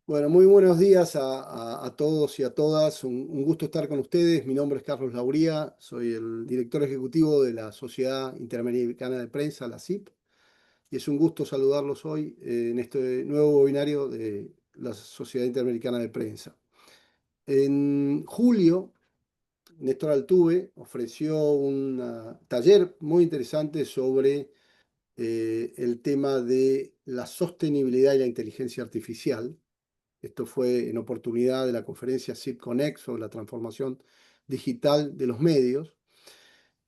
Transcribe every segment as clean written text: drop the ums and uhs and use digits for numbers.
Bueno, muy buenos días a todos y a todas. Un gusto estar con ustedes. Mi nombre es Carlos Lauría, soy el director ejecutivo de la Sociedad Interamericana de Prensa, la SIP, y es un gusto saludarlos hoy en este nuevo webinario de la Sociedad Interamericana de Prensa. En julio, Néstor Altuve ofreció un taller muy interesante sobre el tema de la sostenibilidad y la inteligencia artificial. Esto fue en oportunidad de la conferencia SIP Connect sobre la transformación digital de los medios.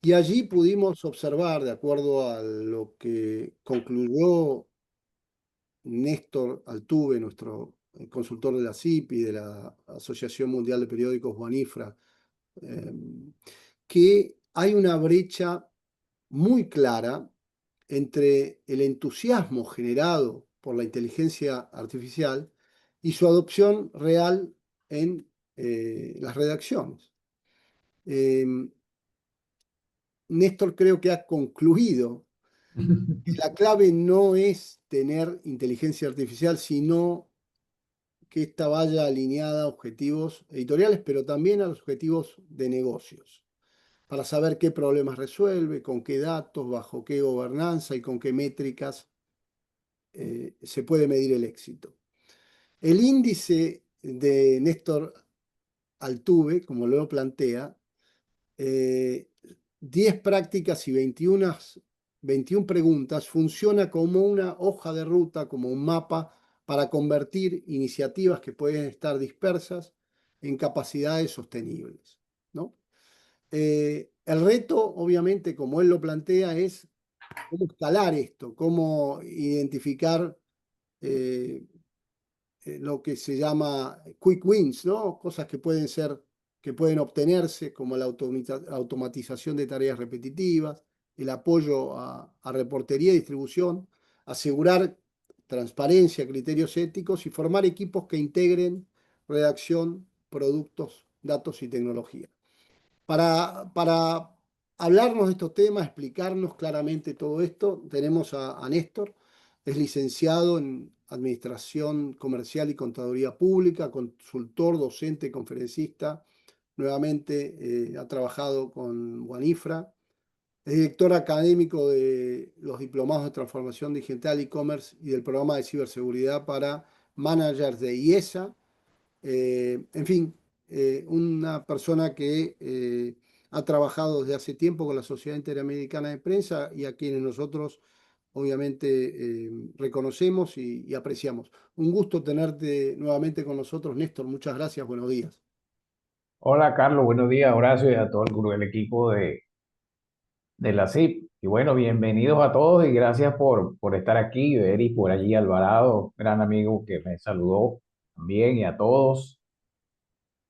Y allí pudimos observar, de acuerdo a lo que concluyó Néstor Altuve, nuestro consultor de la SIP y de la Asociación Mundial de Periódicos Wanifra, eh, que hay una brecha muy clara entre el entusiasmo generado por la inteligencia artificial y su adopción real en las redacciones. Eh, Néstor creo que ha concluido que la clave no es tener inteligencia artificial, sino que ésta vaya alineada a objetivos editoriales, pero también a los objetivos de negocios, para saber qué problemas resuelve, con qué datos, bajo qué gobernanza y con qué métricas se puede medir el éxito. El índice de Néstor Altuve, como lo plantea, eh, 10 prácticas y 21 preguntas, funciona como una hoja de ruta, como un mapa para convertir iniciativas que pueden estar dispersas en capacidades sostenibles, ¿no? El reto, obviamente, como él lo plantea, es cómo escalar esto, cómo identificar eh, lo que se llama quick wins, ¿no? Cosas que pueden obtenerse, como la automatización de tareas repetitivas, el apoyo a reportería y distribución, asegurar transparencia, criterios éticos y formar equipos que integren redacción, productos, datos y tecnología. Para hablarnos de estos temas, explicarnos claramente todo esto, tenemos a Néstor, es licenciado en Administración Comercial y Contaduría Pública, consultor, docente, conferencista. Nuevamente ha trabajado con Wanifra. Es director académico de los diplomados de transformación digital, e-commerce y del programa de ciberseguridad para managers de IESA. En fin, una persona que ha trabajado desde hace tiempo con la Sociedad Interamericana de Prensa y a quienes nosotros obviamente reconocemos y apreciamos. Un gusto tenerte nuevamente con nosotros, Néstor. Muchas gracias, buenos días. Hola Carlos, buenos días, Horacio y a todo el grupo del equipo de la CIP. Y bueno, bienvenidos a todos y gracias por estar aquí, ver y por allí Alvarado, gran amigo que me saludó también y a todos.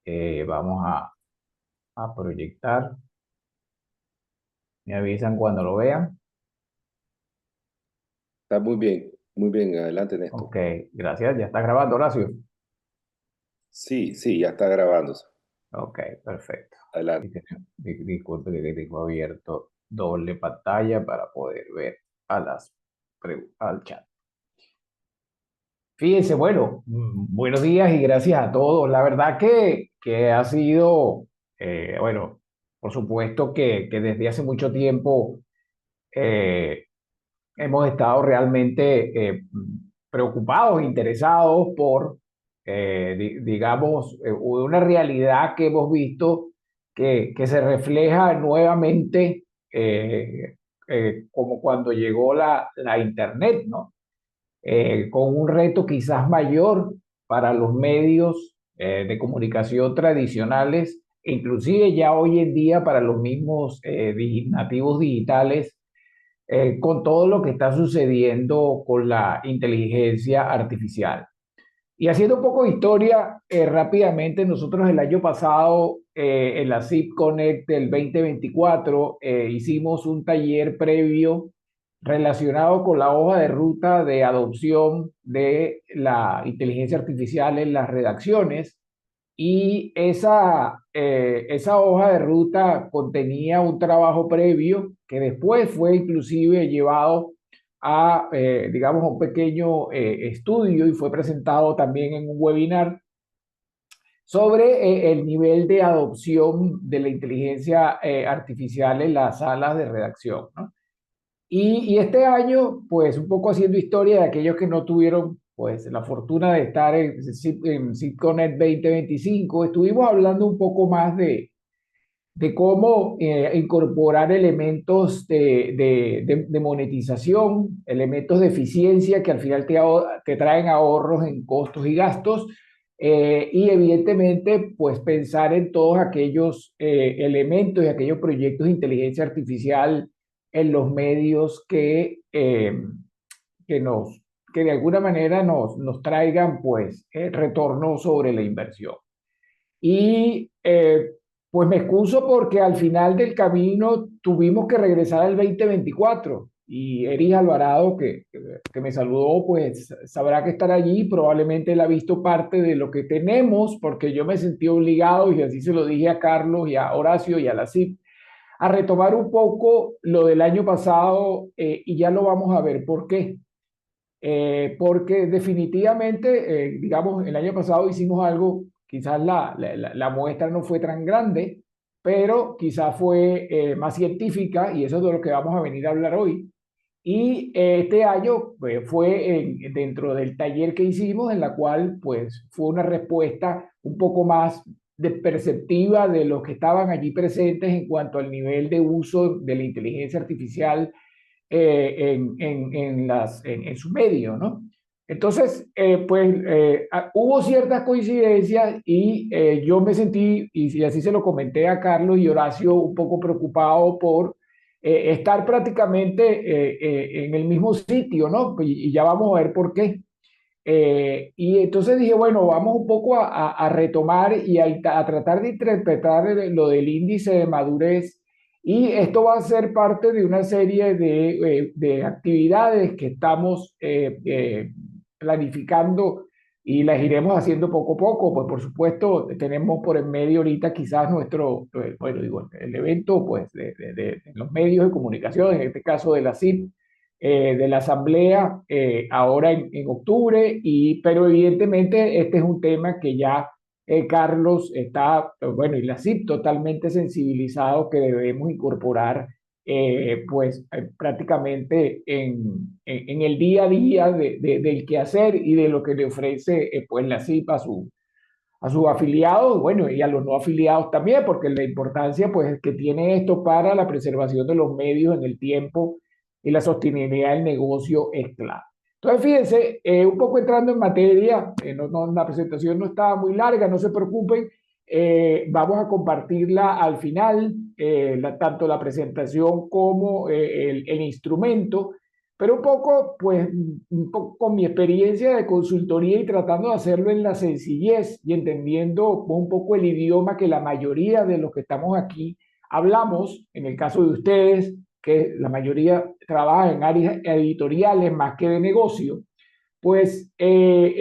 Vamos a proyectar, me avisan cuando lo vean. Está muy bien, adelante, Néstor. Ok, gracias, ya está grabando Horacio. Sí, sí, ya está grabándose. Ok, perfecto. Adelante. Disculpe que tengo abierto doble pantalla para poder ver al chat. Fíjense, bueno, buenos días y gracias a todos. La verdad que ha sido, bueno, por supuesto que desde hace mucho tiempo eh, hemos estado realmente preocupados, interesados por, digamos, una realidad que hemos visto que se refleja nuevamente como cuando llegó la Internet, ¿no? Con un reto quizás mayor para los medios de comunicación tradicionales, inclusive ya hoy en día para los mismos nativos digitales, con todo lo que está sucediendo con la inteligencia artificial. Y haciendo un poco de historia, rápidamente, nosotros el año pasado en la SIP Connect del 2024 hicimos un taller previo relacionado con la hoja de ruta de adopción de la inteligencia artificial en las redacciones. Y esa hoja de ruta contenía un trabajo previo que después fue inclusive llevado digamos, a un pequeño estudio y fue presentado también en un webinar sobre el nivel de adopción de la inteligencia artificial en las salas de redacción, ¿no? Y este año, pues un poco haciendo historia de aquellos que no tuvieron pues la fortuna de estar en CITCONET 2025, estuvimos hablando un poco más de cómo incorporar elementos de monetización, elementos de eficiencia que al final te traen ahorros en costos y gastos, y evidentemente pues pensar en todos aquellos elementos y aquellos proyectos de inteligencia artificial en los medios que nos que de alguna manera nos traigan pues retorno sobre la inversión. Y pues me excuso porque al final del camino tuvimos que regresar al 2024 y Eris Alvarado, que me saludó, pues sabrá que estar allí. Probablemente él ha visto parte de lo que tenemos, porque yo me sentí obligado, y así se lo dije a Carlos y a Horacio y a la CIP, a retomar un poco lo del año pasado, y ya lo vamos a ver por qué. Porque definitivamente, digamos, el año pasado hicimos algo, quizás la muestra no fue tan grande, pero quizás fue más científica, y eso es de lo que vamos a venir a hablar hoy. Y este año pues, fue dentro del taller que hicimos, en la cual pues fue una respuesta un poco más perceptiva de los que estaban allí presentes en cuanto al nivel de uso de la inteligencia artificial en su medio, ¿no? Entonces, hubo ciertas coincidencias y yo me sentí, y así se lo comenté a Carlos y Horacio, un poco preocupado por estar prácticamente en el mismo sitio, ¿no? Y ya vamos a ver por qué. Y entonces dije, bueno, vamos un poco a retomar y a tratar de interpretar lo del índice de madurez. Y esto va a ser parte de una serie de actividades que estamos planificando y las iremos haciendo poco a poco. Pues por supuesto, tenemos por en medio ahorita quizás nuestro, bueno, digo, el evento pues, de los medios de comunicación, en este caso de la CIP, de la Asamblea ahora en octubre, pero evidentemente este es un tema que ya Carlos está, bueno, y la CIP totalmente sensibilizado que debemos incorporar prácticamente en el día a día del quehacer y de lo que le ofrece pues la CIP a sus afiliados, bueno, y a los no afiliados también, porque la importancia pues que tiene esto para la preservación de los medios en el tiempo y la sostenibilidad del negocio es clave. Entonces, fíjense, un poco entrando en materia, la presentación no estaba muy larga, no se preocupen, vamos a compartirla al final, tanto la presentación como el instrumento, pero un poco, pues, un poco con mi experiencia de consultoría y tratando de hacerlo en la sencillez y entendiendo un poco el idioma que la mayoría de los que estamos aquí hablamos, en el caso de ustedes, que la mayoría trabaja en áreas editoriales más que de negocio, pues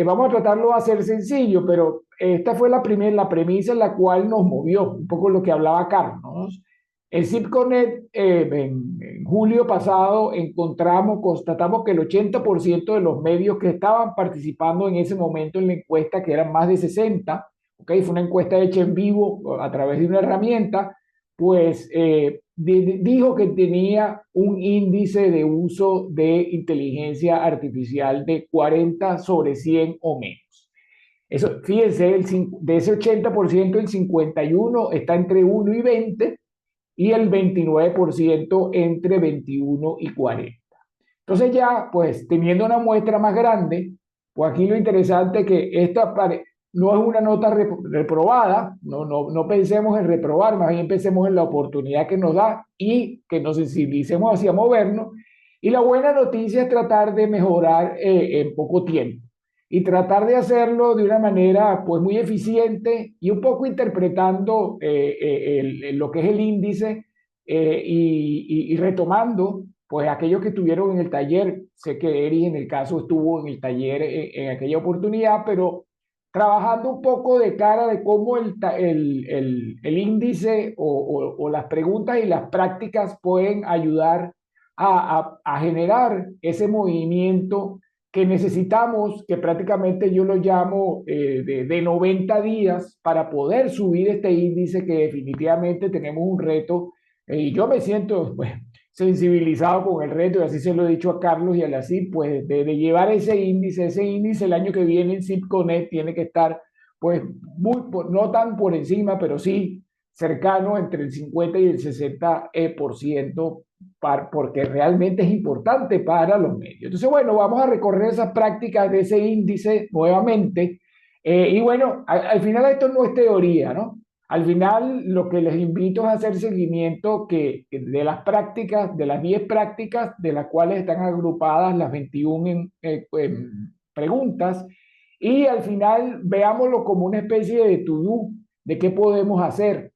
vamos a tratarlo de hacer sencillo, pero esta fue la premisa en la cual nos movió, un poco lo que hablaba Carlos. El CIPCONET, en julio pasado, constatamos que el 80% de los medios que estaban participando en ese momento en la encuesta, que eran más de 60, ¿okay? Fue una encuesta hecha en vivo a través de una herramienta, pues dijo que tenía un índice de uso de inteligencia artificial de 40 sobre 100 o menos. Eso, fíjense, de ese 80%, el 51 está entre 1 y 20 y el 29% entre 21 y 40. Entonces ya, pues teniendo una muestra más grande, pues aquí lo interesante es que esta no es una nota reprobada, no pensemos en reprobar, más bien pensemos en la oportunidad que nos da y que nos sensibilicemos hacia movernos. Y la buena noticia es tratar de mejorar en poco tiempo y tratar de hacerlo de una manera pues muy eficiente y un poco interpretando lo que es el índice y retomando pues aquellos que estuvieron en el taller. Sé que Eri en el caso estuvo en el taller en aquella oportunidad, pero trabajando un poco de cara de cómo el índice o las preguntas y las prácticas pueden ayudar a generar ese movimiento que necesitamos, que prácticamente yo lo llamo de 90 días para poder subir este índice, que definitivamente tenemos un reto. Y yo me siento pues, sensibilizado con el reto, y así se lo he dicho a Carlos y a la CIP, pues de llevar ese índice el año que viene en CIP Connect tiene que estar, pues, no tan por encima, pero sí cercano entre el 50 y el 60%, porque realmente es importante para los medios. Entonces, bueno, vamos a recorrer esas prácticas de ese índice nuevamente. Y bueno, al final esto no es teoría, ¿no? Al final lo que les invito es a hacer seguimiento de las prácticas, de las 10 prácticas, de las cuales están agrupadas las 21 en preguntas, y al final veámoslo como una especie de to-do, de qué podemos hacer.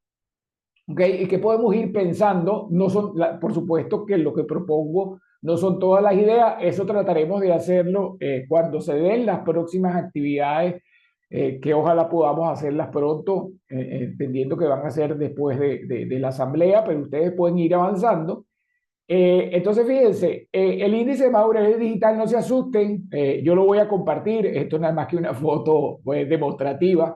¿Okay? Y que podemos ir pensando, no son, por supuesto que lo que propongo no son todas las ideas, eso trataremos de hacerlo cuando se den las próximas actividades, que ojalá podamos hacerlas pronto, entendiendo que van a ser después de la asamblea, pero ustedes pueden ir avanzando. Entonces, fíjense, el índice de madurez digital, no se asusten, yo lo voy a compartir, esto no es más que una foto pues, demostrativa.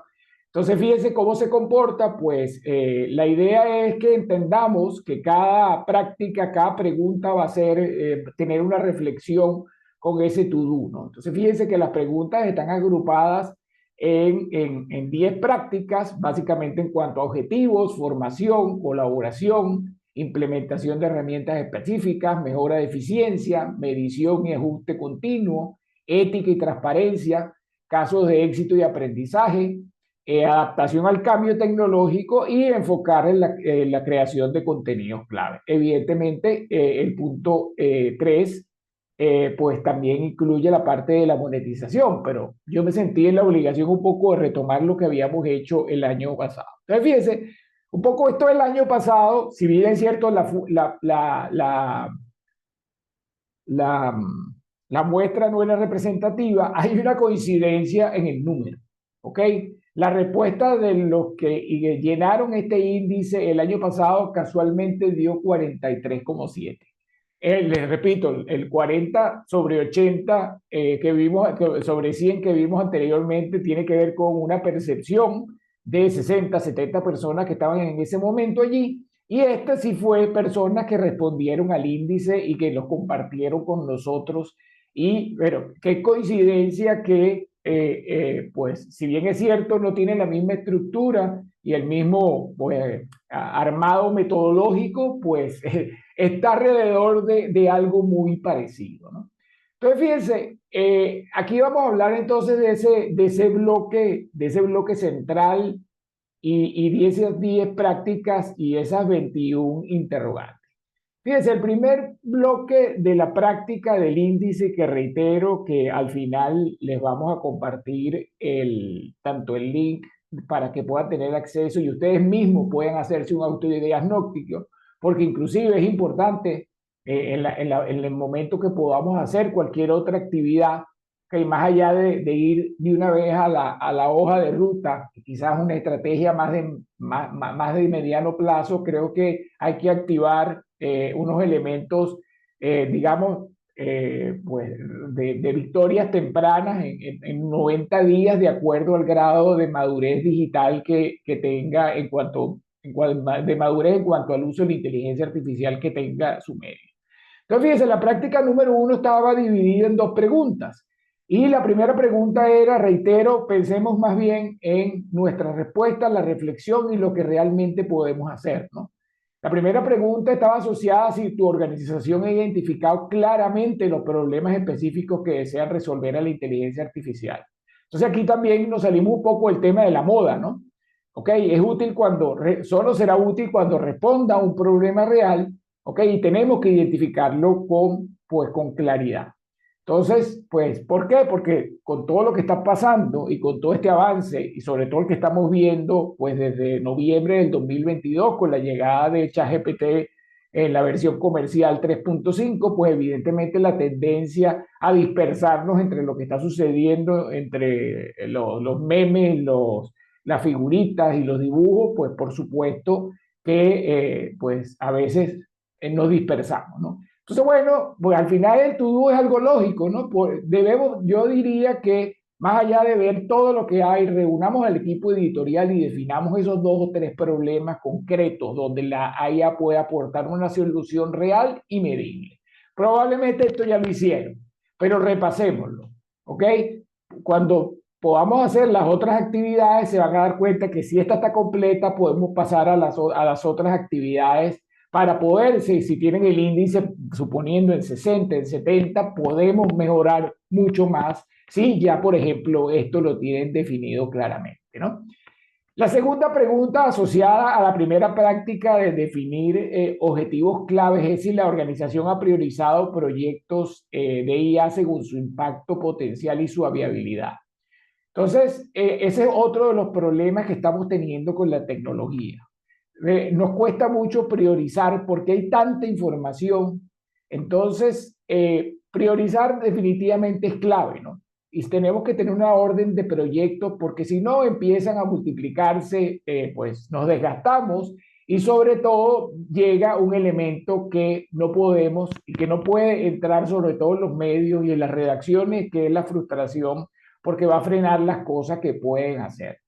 Entonces, fíjense cómo se comporta, pues la idea es que entendamos que cada práctica, cada pregunta va a ser, tener una reflexión con ese to-do, ¿no? Entonces, fíjense que las preguntas están agrupadas en 10 prácticas, básicamente en cuanto a objetivos, formación, colaboración, implementación de herramientas específicas, mejora de eficiencia, medición y ajuste continuo, ética y transparencia, casos de éxito y aprendizaje, adaptación al cambio tecnológico y enfocar en la creación de contenidos clave. Evidentemente, el punto 3 pues también incluye la parte de la monetización, pero yo me sentí en la obligación un poco de retomar lo que habíamos hecho el año pasado. Entonces, fíjense, un poco esto del año pasado, si bien es cierto, la, la muestra no era representativa, hay una coincidencia en el número, ¿ok? La respuesta de los que llenaron este índice el año pasado casualmente dio 43,7. Les repito, el 40 sobre 80 que vimos, sobre 100 que vimos anteriormente, tiene que ver con una percepción de 60, 70 personas que estaban en ese momento allí. Y esta sí fue personas que respondieron al índice y que los compartieron con nosotros. Y, pero, qué coincidencia que, pues, si bien es cierto, no tienen la misma estructura y el mismo pues, armado metodológico, pues está alrededor de algo muy parecido, ¿no? Entonces, fíjense, aquí vamos a hablar entonces de ese bloque central y de esas 10 prácticas y esas 21 interrogantes. Fíjense, el primer bloque de la práctica del índice, que reitero que al final les vamos a compartir tanto el link para que puedan tener acceso y ustedes mismos puedan hacerse un autodiagnóstico, porque inclusive es importante en el momento que podamos hacer cualquier otra actividad, que más allá de ir de una vez a la hoja de ruta, quizás una estrategia más de mediano plazo, creo que hay que activar unos elementos, digamos, pues de victorias tempranas en 90 días, de acuerdo al grado de madurez digital que tenga de madurez en cuanto al uso de la inteligencia artificial que tenga su medio. Entonces, fíjense, la práctica número 1 estaba dividida en 2 preguntas. Y la primera pregunta era, reitero, pensemos más bien en nuestra respuesta, la reflexión y lo que realmente podemos hacer, ¿no? La primera pregunta estaba asociada a si tu organización ha identificado claramente los problemas específicos que desean resolver a la inteligencia artificial. Entonces aquí también nos salimos un poco del tema de la moda, ¿no? Ok, es útil solo será útil cuando responda a un problema real, ok, y tenemos que identificarlo con claridad. Entonces, pues, ¿por qué? Porque con todo lo que está pasando y con todo este avance, y sobre todo el que estamos viendo, pues desde noviembre del 2022, con la llegada de ChatGPT en la versión comercial 3.5, pues evidentemente la tendencia a dispersarnos entre lo que está sucediendo, entre los memes, las figuritas y los dibujos, pues por supuesto que pues a veces nos dispersamos, ¿no? Entonces, bueno, pues al final el to-do es algo lógico, ¿no? Yo diría que más allá de ver todo lo que hay, reunamos al equipo editorial y definamos esos 2 o 3 problemas concretos donde la IA puede aportar una solución real y medible. Probablemente esto ya lo hicieron, pero repasémoslo, ¿ok? Cuando podamos hacer las otras actividades, se van a dar cuenta que si esta está completa, podemos pasar a las otras actividades para poder, si tienen el índice, suponiendo en 60, en 70, podemos mejorar mucho más si ya, por ejemplo, esto lo tienen definido claramente, ¿no? La segunda pregunta asociada a la primera práctica de definir objetivos claves es si la organización ha priorizado proyectos de IA según su impacto potencial y su viabilidad. Entonces, ese es otro de los problemas que estamos teniendo con la tecnología. Nos cuesta mucho priorizar porque hay tanta información. Entonces, priorizar definitivamente es clave, ¿no? Y tenemos que tener una orden de proyectos porque si no empiezan a multiplicarse, pues nos desgastamos y sobre todo llega un elemento que no podemos y que no puede entrar sobre todo en los medios y en las redacciones, que es la frustración, porque va a frenar las cosas que pueden hacer.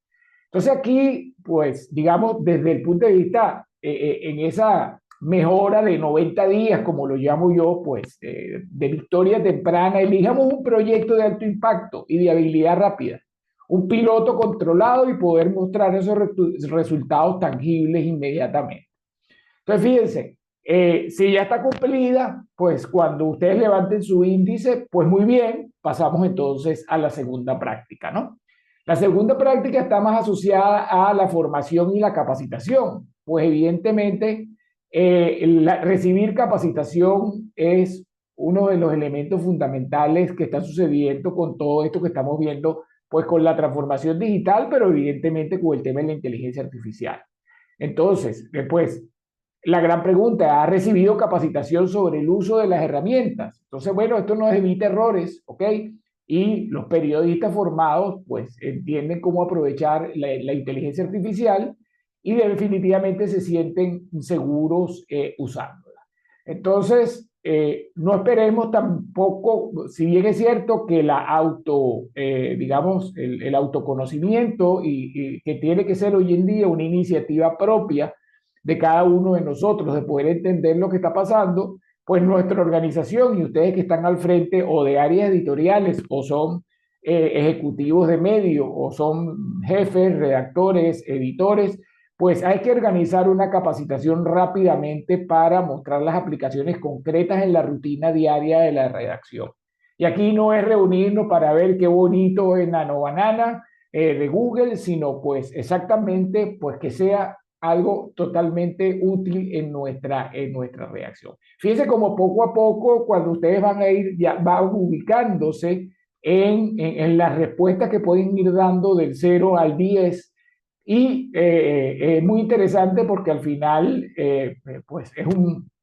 Entonces aquí, pues, digamos, desde el punto de vista, en esa mejora de 90 días, como lo llamo yo, pues, de victoria temprana, elijamos un proyecto de alto impacto y de habilidad rápida, un piloto controlado y poder mostrar esos resultados tangibles inmediatamente. Entonces, fíjense, si ya está cumplida, pues cuando ustedes levanten su índice, pues muy bien, pasamos entonces a la segunda práctica, ¿no? La segunda práctica está más asociada a la formación y la capacitación, pues evidentemente recibir capacitación es uno de los elementos fundamentales que está sucediendo con todo esto que estamos viendo, pues con la transformación digital, pero evidentemente con el tema de la inteligencia artificial. Entonces, después, la gran pregunta, ¿ha recibido capacitación sobre el uso de las herramientas? Entonces, bueno, esto nos evita errores, ¿ok? Y los periodistas formados, pues, entienden cómo aprovechar la inteligencia artificial y definitivamente se sienten seguros usándola. Entonces, no esperemos tampoco, si bien es cierto que digamos, el autoconocimiento y que tiene que ser hoy en día una iniciativa propia de cada uno de nosotros, de poder entender lo que está pasando, pues nuestra organización y ustedes que están al frente o de áreas editoriales o son ejecutivos de medios o son jefes, redactores, editores, pues hay que organizar una capacitación rápidamente para mostrar las aplicaciones concretas en la rutina diaria de la redacción. Y aquí no es reunirnos para ver qué bonito es Nano Banana de Google, sino pues exactamente pues que sea algo totalmente útil en nuestra reacción. Fíjense como poco a poco, cuando ustedes van a ir, ya van ubicándose en las respuestas que pueden ir dando del 0 al 10 y es muy interesante porque al final, pues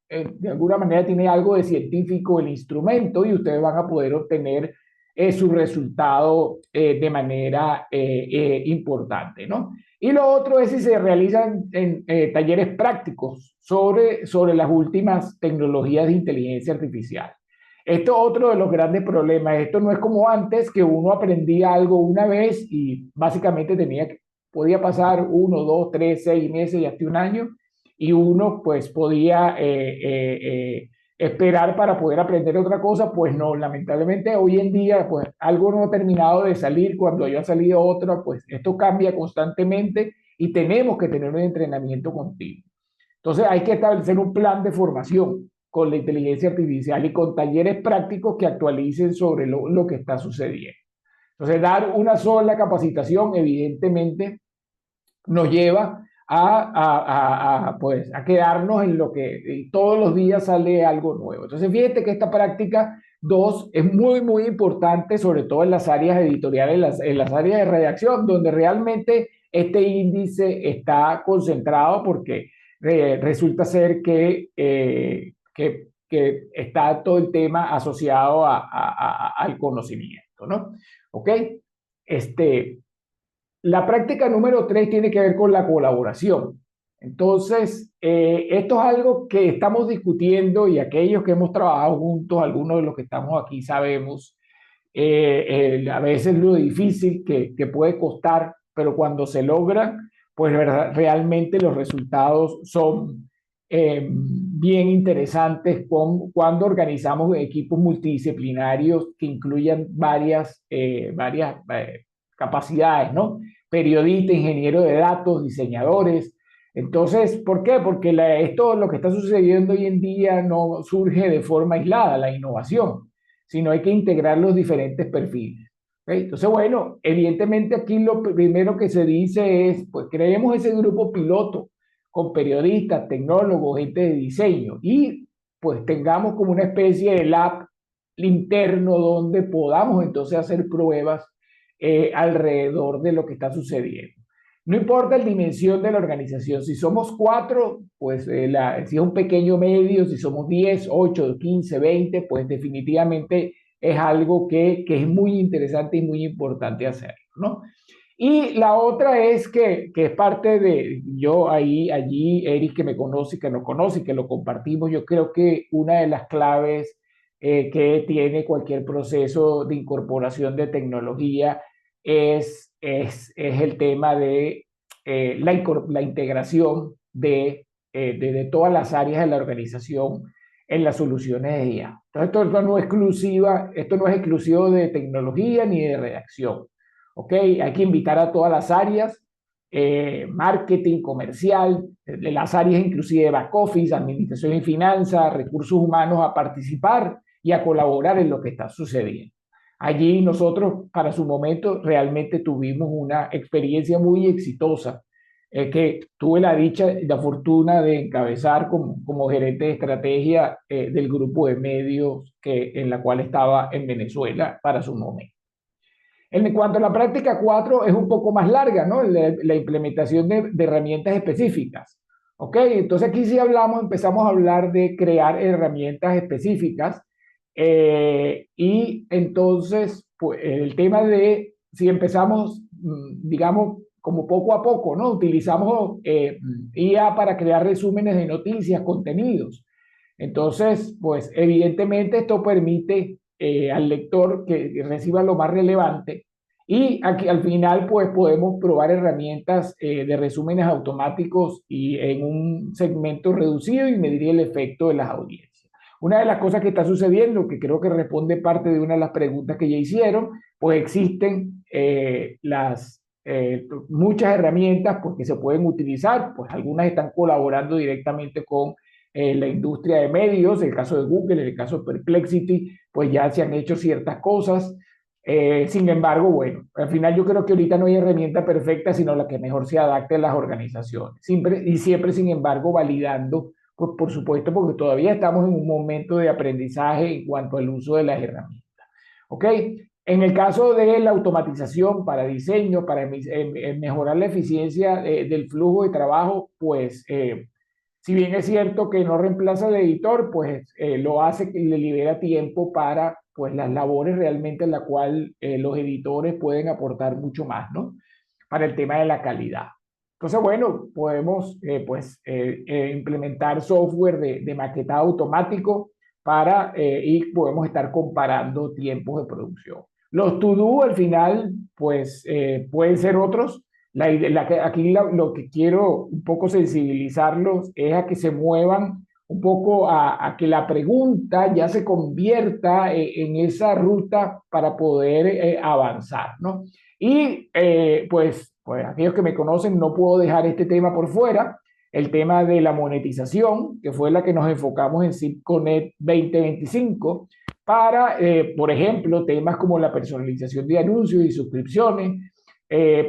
de alguna manera tiene algo de científico el instrumento y ustedes van a poder obtener su resultado de manera importante, ¿no? Y lo otro es si se realizan talleres prácticos sobre las últimas tecnologías de inteligencia artificial. Esto es otro de los grandes problemas. Esto no es como antes, que uno aprendía algo una vez y básicamente podía pasar 1, 2, 3, 6 meses y hasta un año, y uno pues podía esperar para poder aprender otra cosa. Pues no, lamentablemente hoy en día pues algo no ha terminado de salir, cuando haya salido otra, pues esto cambia constantemente y tenemos que tener un entrenamiento continuo. Entonces hay que establecer un plan de formación con la inteligencia artificial y con talleres prácticos que actualicen sobre lo que está sucediendo. Entonces, dar una sola capacitación, evidentemente, nos lleva pues, a quedarnos en lo que todos los días sale algo nuevo. Entonces, fíjate que esta práctica 2 es muy, muy importante, sobre todo en las áreas editoriales, en las áreas de redacción, donde realmente este índice está concentrado porque resulta ser que está todo el tema asociado al conocimiento, ¿no? ¿Ok? Este, la práctica número 3 tiene que ver con la colaboración. Entonces, esto es algo que estamos discutiendo y aquellos que hemos trabajado juntos, algunos de los que estamos aquí sabemos a veces lo difícil que puede costar, pero cuando se logra, pues realmente los resultados son bien interesantes cuando organizamos equipos multidisciplinarios que incluyan varias capacidades, ¿no? Periodistas, ingenieros de datos, diseñadores. Entonces, ¿por qué? Porque esto, lo que está sucediendo hoy en día, no surge de forma aislada, la innovación, sino hay que integrar los diferentes perfiles. ¿Okay? Entonces, bueno, evidentemente aquí lo primero que se dice es, pues creemos ese grupo piloto con periodistas, tecnólogos, gente de diseño y pues tengamos como una especie de lab interno donde podamos entonces hacer pruebas alrededor de lo que está sucediendo. No importa la dimensión de la organización, si somos 4, pues si es un pequeño medio, si somos 10, 8, 15, 20, pues definitivamente es algo que es muy interesante y muy importante hacerlo, ¿no? Y la otra es que es parte de, yo allí, Eric, que me conoce, que lo conoce y que lo compartimos, yo creo que una de las claves que tiene cualquier proceso de incorporación de tecnología es el tema de la integración de todas las áreas de la organización en las soluciones de IA. Entonces, esto no es exclusivo de tecnología ni de redacción. ¿Ok? Hay que invitar a todas las áreas, marketing, comercial, las áreas inclusive de back office, administración y finanzas, recursos humanos a participar y a colaborar en lo que está sucediendo. Allí nosotros, para su momento, realmente tuvimos una experiencia muy exitosa que tuve la dicha y la fortuna de encabezar como gerente de estrategia del grupo de medios en la cual estaba en Venezuela para su momento. En cuanto a la práctica 4, es un poco más larga, ¿no? La implementación de herramientas específicas. ¿Ok? Entonces aquí sí empezamos a hablar de crear herramientas específicas y entonces pues, el tema de si empezamos, digamos, como poco a poco, ¿no? Utilizamos IA para crear resúmenes de noticias, contenidos. Entonces, pues evidentemente esto permite al lector que reciba lo más relevante y aquí al final pues podemos probar herramientas de resúmenes automáticos y en un segmento reducido y medir el efecto de las audiencias. Una de las cosas que está sucediendo, que creo que responde parte de una de las preguntas que ya hicieron, pues existen muchas herramientas pues, que se pueden utilizar, pues algunas están colaborando directamente con la industria de medios, el caso de Google, en el caso de Perplexity, pues ya se han hecho ciertas cosas. Sin embargo, bueno, al final yo creo que ahorita no hay herramienta perfecta, sino la que mejor se adapte a las organizaciones. Siempre, sin embargo, validando, pues por supuesto, porque todavía estamos en un momento de aprendizaje en cuanto al uso de las herramientas. ¿Ok? En el caso de la automatización para diseño, para mejorar la eficiencia del flujo de trabajo, pues si bien es cierto que no reemplaza al editor, pues lo hace y le libera tiempo para pues, las labores realmente en la cual los editores pueden aportar mucho más, ¿no? Para el tema de la calidad. Entonces, bueno, podemos implementar software de maquetado automático y podemos estar comparando tiempos de producción. Los to-do al final, pues pueden ser otros. Aquí lo que quiero un poco sensibilizarlos es a que se muevan un poco a que la pregunta ya se convierta en esa ruta para poder avanzar, ¿no? Y pues aquellos que me conocen, no puedo dejar este tema por fuera, el tema de la monetización, que fue la que nos enfocamos en CIPCONET 2025, para, por ejemplo, temas como la personalización de anuncios y suscripciones,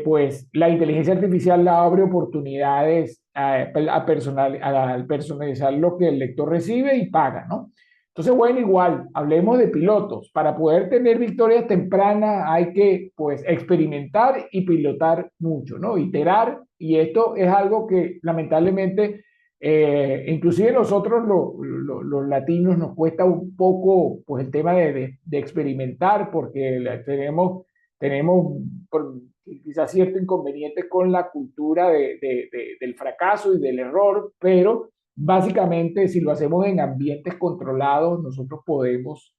pues la inteligencia artificial abre oportunidades al personalizar lo que el lector recibe y paga, ¿no? Entonces, bueno, igual, hablemos de pilotos. Para poder tener victorias tempranas hay que, pues, experimentar y pilotar mucho, ¿no? Iterar, y esto es algo que lamentablemente, inclusive nosotros los latinos nos cuesta un poco, pues, el tema de experimentar porque tenemos tenemos quizás cierto inconveniente con la cultura del fracaso y del error, pero básicamente si lo hacemos en ambientes controlados, nosotros podemos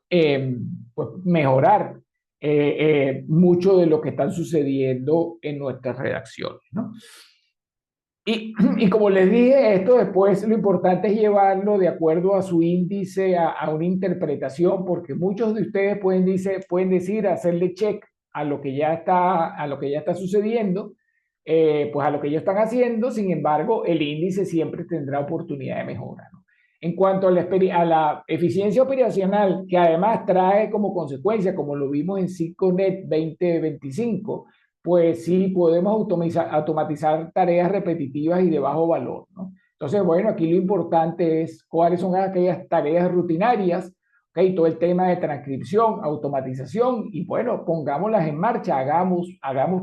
pues mejorar mucho de lo que están sucediendo en nuestras redacciones, ¿no? Y como les dije, esto después lo importante es llevarlo de acuerdo a su índice, a una interpretación, porque muchos de ustedes pueden decir, hacerle check a lo que ya está sucediendo, pues a lo que ellos están haciendo. Sin embargo, el índice siempre tendrá oportunidad de mejora, ¿no? En cuanto a la eficiencia operacional, que además trae como consecuencia, como lo vimos en CICONET 2025, pues sí podemos automatizar tareas repetitivas y de bajo valor, ¿no? Entonces, bueno, aquí lo importante es cuáles son aquellas tareas rutinarias, ¿ok? Todo el tema de transcripción, automatización, y bueno, pongámoslas en marcha, hagamos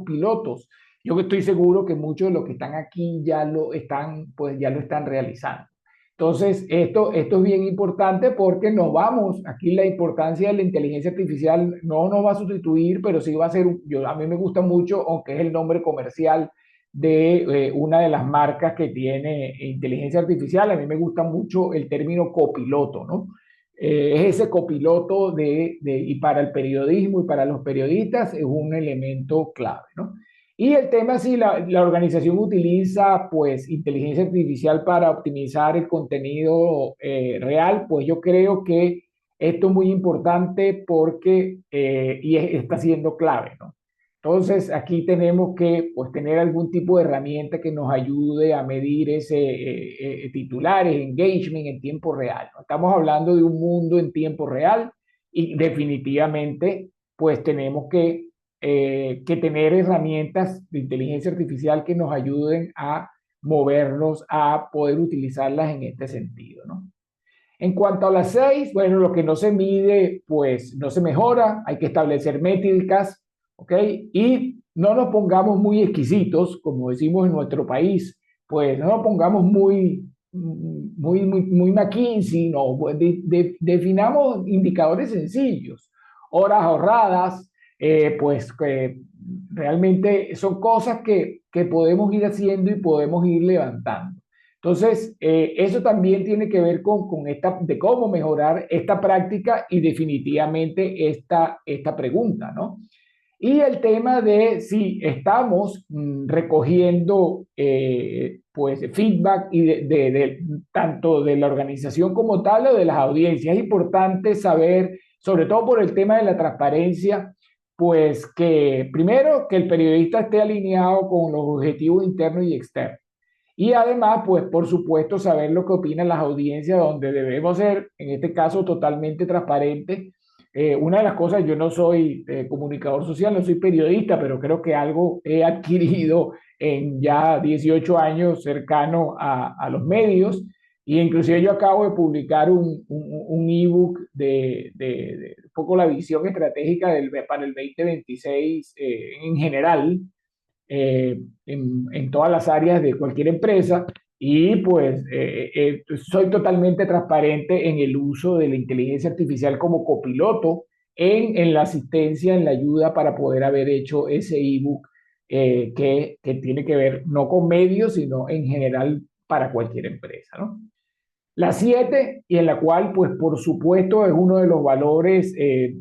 pilotos. Yo estoy seguro que muchos de los que están aquí pues ya lo están realizando. Entonces, esto es bien importante porque aquí la importancia de la inteligencia artificial no nos va a sustituir, pero sí va a ser, a mí me gusta mucho, aunque es el nombre comercial de una de las marcas que tiene inteligencia artificial, a mí me gusta mucho el término copiloto, ¿no? Es ese copiloto y para el periodismo y para los periodistas es un elemento clave, ¿no? Y el tema, si la organización utiliza pues inteligencia artificial para optimizar el contenido real, pues yo creo que esto es muy importante porque está siendo clave, ¿no? Entonces aquí tenemos que pues tener algún tipo de herramienta que nos ayude a medir ese titulares, engagement en tiempo real, ¿no? Estamos hablando de un mundo en tiempo real y definitivamente pues tenemos que tener herramientas de inteligencia artificial que nos ayuden a movernos, a poder utilizarlas en este sentido, ¿no? En cuanto a las 6, bueno, lo que no se mide, pues no se mejora, hay que establecer métricas, ¿ok? Y no nos pongamos muy exquisitos, como decimos en nuestro país, pues no nos pongamos muy McKinsey, no, pues definamos indicadores sencillos, horas ahorradas, pues que realmente son cosas que podemos ir haciendo y podemos ir levantando. Entonces, eso también tiene que ver de cómo mejorar esta práctica y definitivamente esta pregunta, ¿no? Y el tema de si estamos recogiendo pues feedback y tanto de la organización como tal o de las audiencias. Es importante saber, sobre todo por el tema de la transparencia, pues que primero que el periodista esté alineado con los objetivos internos y externos. Y además, pues por supuesto, saber lo que opinan las audiencias, donde debemos ser, en este caso, totalmente transparentes. Una de las cosas, yo no soy comunicador social, no soy periodista, pero creo que algo he adquirido en ya 18 años cercano a los medios. Y inclusive yo acabo de publicar un ebook de un poco la visión estratégica para el 2026 en general, en todas las áreas de cualquier empresa. Y pues soy totalmente transparente en el uso de la inteligencia artificial como copiloto en la asistencia, en la ayuda para poder haber hecho ese ebook que tiene que ver no con medios, sino en general para cualquier empresa, ¿no? La 7, y en la cual, pues por supuesto, es uno de los valores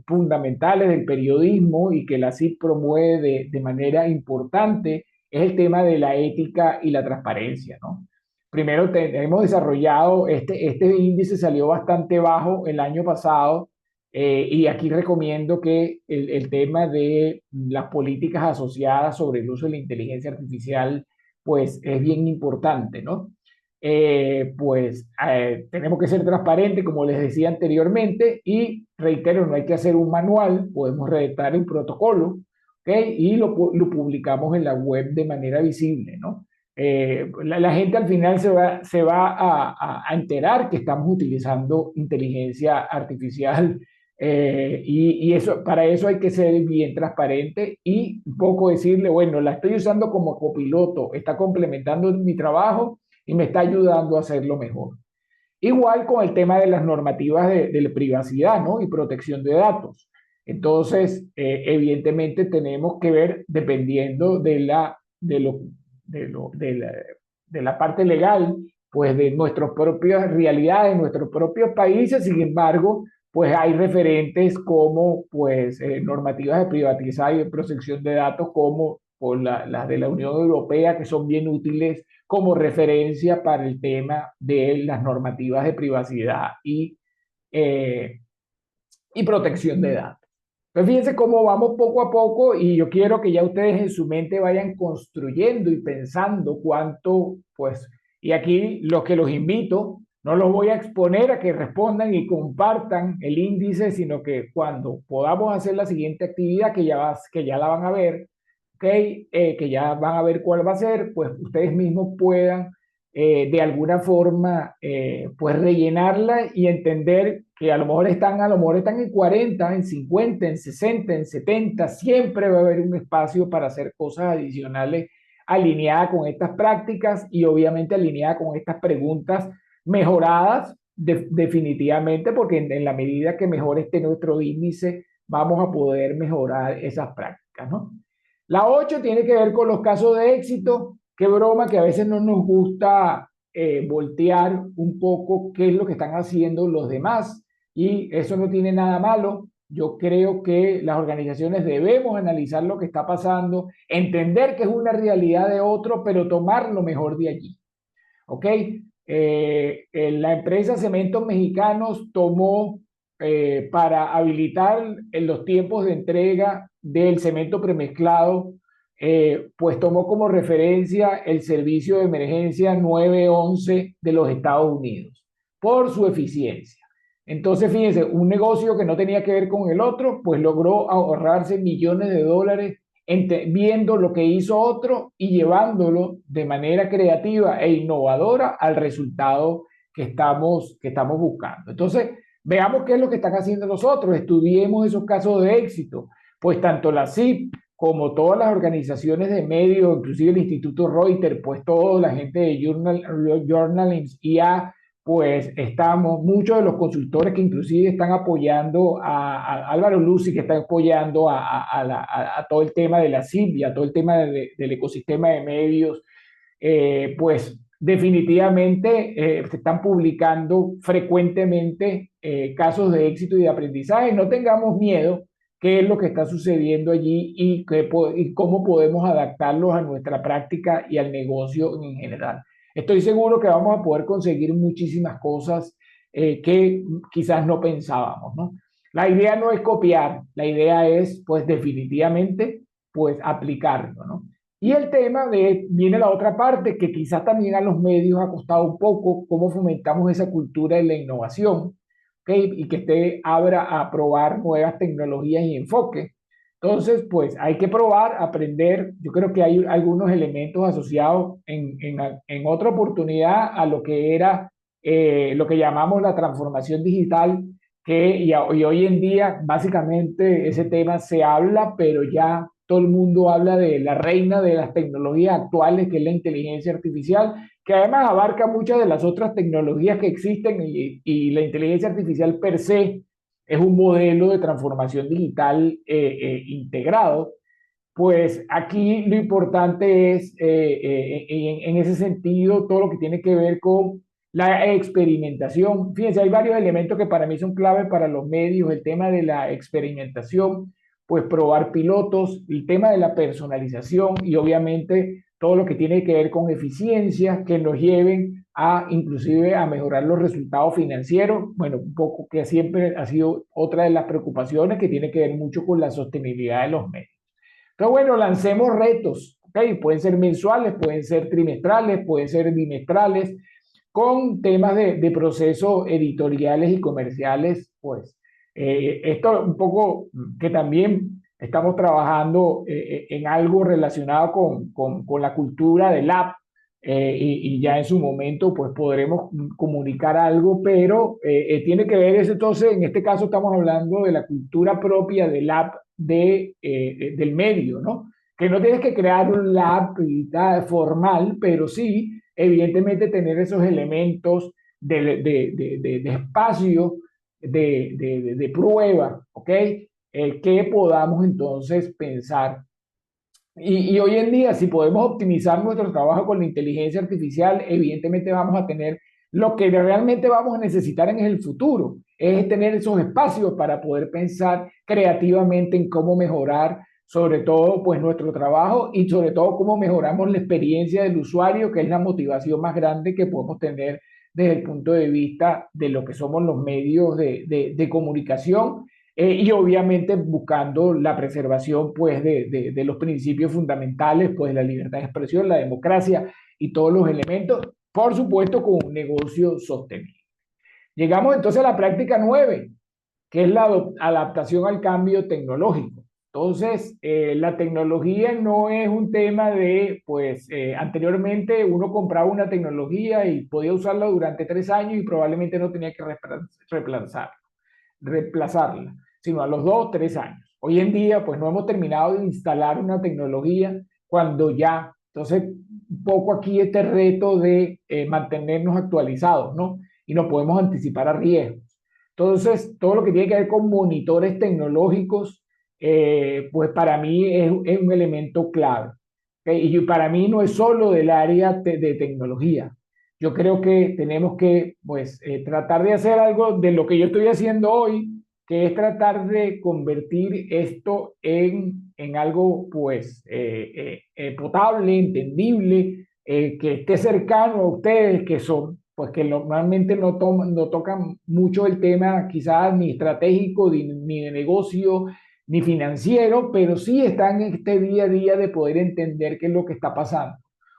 fundamentales del periodismo y que la CIP promueve de manera importante, es el tema de la ética y la transparencia, ¿no? Primero, hemos desarrollado, este índice salió bastante bajo el año pasado, y aquí recomiendo que el tema de las políticas asociadas sobre el uso de la inteligencia artificial, pues es bien importante, ¿no? Tenemos que ser transparentes, como les decía anteriormente, y reitero, no hay que hacer un manual, podemos redactar un protocolo, ¿ok? Y lo publicamos en la web de manera visible, ¿no? La gente al final se va a enterar que estamos utilizando inteligencia artificial, y para eso hay que ser bien transparente y un poco decirle, bueno, la estoy usando como copiloto, está complementando mi trabajo y me está ayudando a hacerlo mejor. Igual con el tema de las normativas de la privacidad, ¿no? Y protección de datos. Entonces, evidentemente tenemos que ver, dependiendo de la parte legal, pues de nuestras propias realidades, nuestros propios países. Sin embargo, pues hay referentes como pues normativas de privacidad y de protección de datos como por las de la Unión Europea, que son bien útiles como referencia para el tema de las normativas de privacidad eh, y protección de datos. Entonces, fíjense cómo vamos poco a poco y yo quiero que ya ustedes en su mente vayan construyendo y pensando cuánto, pues, y aquí lo que los invito, no los voy a exponer a que respondan y compartan el índice, sino que cuando podamos hacer la siguiente actividad, que ya la van a ver, ¿okay? Que ya van a ver cuál va a ser, pues ustedes mismos puedan de alguna forma pues rellenarla y entender que a lo mejor están en 40, en 50, en 60, en 70, siempre va a haber un espacio para hacer cosas adicionales alineadas con estas prácticas y obviamente alineadas con estas preguntas mejoradas definitivamente, porque en la medida que mejor esté nuestro índice, vamos a poder mejorar esas prácticas, ¿no? La 8 tiene que ver con los casos de éxito. Qué broma que a veces no nos gusta voltear un poco qué es lo que están haciendo los demás y eso no tiene nada malo. Yo creo que las organizaciones debemos analizar lo que está pasando, entender que es una realidad de otro, pero tomar lo mejor de allí. ¿Ok? La empresa Cementos Mexicanos tomó para habilitar en los tiempos de entrega del cemento premezclado, pues tomó como referencia el servicio de emergencia 911 de los Estados Unidos por su eficiencia. Entonces, fíjense, un negocio que no tenía que ver con el otro, pues logró ahorrarse millones de dólares viendo lo que hizo otro y llevándolo de manera creativa e innovadora al resultado que estamos buscando. Entonces, veamos qué es lo que están haciendo los otros, estudiemos esos casos de éxito, pues tanto la CIP como todas las organizaciones de medios, inclusive el Instituto Reuters, pues toda la gente de Journalism IA, pues estamos, muchos de los consultores que inclusive están apoyando a Álvaro Lucy, que está apoyando a todo el tema de la CIP y a todo el tema del ecosistema de medios, pues definitivamente se están publicando frecuentemente casos de éxito y de aprendizaje. No tengamos miedo qué es lo que está sucediendo allí y cómo podemos adaptarlos a nuestra práctica y al negocio en general. Estoy seguro que vamos a poder conseguir muchísimas cosas que quizás no pensábamos, ¿no? La idea no es copiar, la idea es, pues, definitivamente, pues, aplicarlo, ¿no? Y el tema viene la otra parte, que quizás también a los medios ha costado un poco, cómo fomentamos esa cultura de la innovación, ¿okay? Y que esté abra a probar nuevas tecnologías y enfoques. Entonces, pues hay que probar, aprender. Yo creo que hay algunos elementos asociados en otra oportunidad a lo que era lo que llamamos la transformación digital, y hoy en día básicamente ese tema se habla, pero ya todo el mundo habla de la reina de las tecnologías actuales, que es la inteligencia artificial, que además abarca muchas de las otras tecnologías que existen y la inteligencia artificial per se es un modelo de transformación digital integrado. Pues aquí lo importante es, en ese sentido, todo lo que tiene que ver con la experimentación. Fíjense, hay varios elementos que para mí son clave para los medios. El tema de la experimentación, pues probar pilotos, el tema de la personalización y obviamente todo lo que tiene que ver con eficiencia que nos lleven a inclusive a mejorar los resultados financieros. Bueno, un poco que siempre ha sido otra de las preocupaciones que tiene que ver mucho con la sostenibilidad de los medios. Entonces, bueno, lancemos retos, ¿okay? Pueden ser mensuales, pueden ser trimestrales, pueden ser bimestrales, con temas de procesos editoriales y comerciales, pues. Esto un poco que también estamos trabajando en algo relacionado con la cultura del app, y ya en su momento pues podremos comunicar algo, pero tiene que ver eso. Entonces, en este caso estamos hablando de la cultura propia del app del medio, ¿no? Que no tienes que crear un lab formal, pero sí, evidentemente, tener esos elementos de espacio, de prueba, ¿ok? que podamos entonces pensar. Y hoy en día, si podemos optimizar nuestro trabajo con la inteligencia artificial, evidentemente vamos a tener lo que realmente vamos a necesitar en el futuro, es tener esos espacios para poder pensar creativamente en cómo mejorar, sobre todo, pues nuestro trabajo y sobre todo cómo mejoramos la experiencia del usuario, que es la motivación más grande que podemos tener desde el punto de vista de lo que somos los medios de comunicación y obviamente buscando la preservación pues, de los principios fundamentales, pues la libertad de expresión, la democracia y todos los elementos, por supuesto con un negocio sostenible. Llegamos entonces a la práctica 9, que es la adaptación al cambio tecnológico. Entonces, la tecnología no es un tema de, pues, anteriormente uno compraba una tecnología y podía usarla durante 3 años y probablemente no tenía que reemplazarla, sino a los 2 o 3 años. Hoy en día, pues no hemos terminado de instalar una tecnología cuando ya, entonces, un poco aquí este reto de mantenernos actualizados, ¿no? Y nos podemos anticipar a riesgos. Entonces, todo lo que tiene que ver con monitores tecnológicos, pues para mí es un elemento clave. ¿Okay? Y para mí no es solo del área de tecnología. Yo creo que tenemos que pues, tratar de hacer algo de lo que yo estoy haciendo hoy, que es tratar de convertir esto en algo pues, potable, entendible, que esté cercano a ustedes, que son, pues que normalmente no tocan mucho el tema quizás ni estratégico, ni de negocio, ni financiero, pero sí están en este día a día de poder entender qué es lo que está pasando.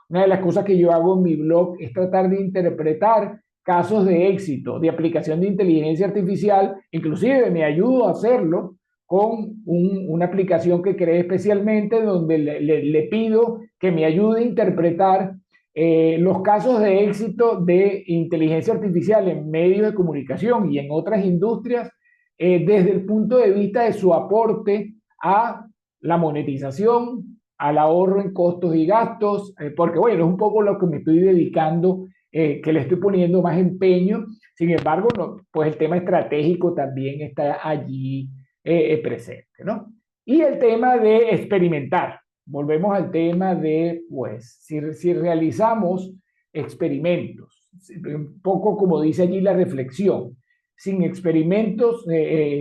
Una de las cosas que yo hago en mi blog es tratar de interpretar casos de éxito de aplicación de inteligencia artificial, inclusive me ayudo a hacerlo con una aplicación que creé especialmente donde le pido que me ayude a interpretar los casos de éxito de inteligencia artificial en medios de comunicación y en otras industrias desde el punto de vista de su aporte a la monetización, al ahorro en costos y gastos, porque bueno, es un poco lo que me estoy dedicando, que le estoy poniendo más empeño. Sin embargo, no, pues el tema estratégico también está allí presente, ¿no? Y el tema de experimentar. Volvemos al tema de, pues, si realizamos experimentos, un poco como dice allí la reflexión, sin experimentos,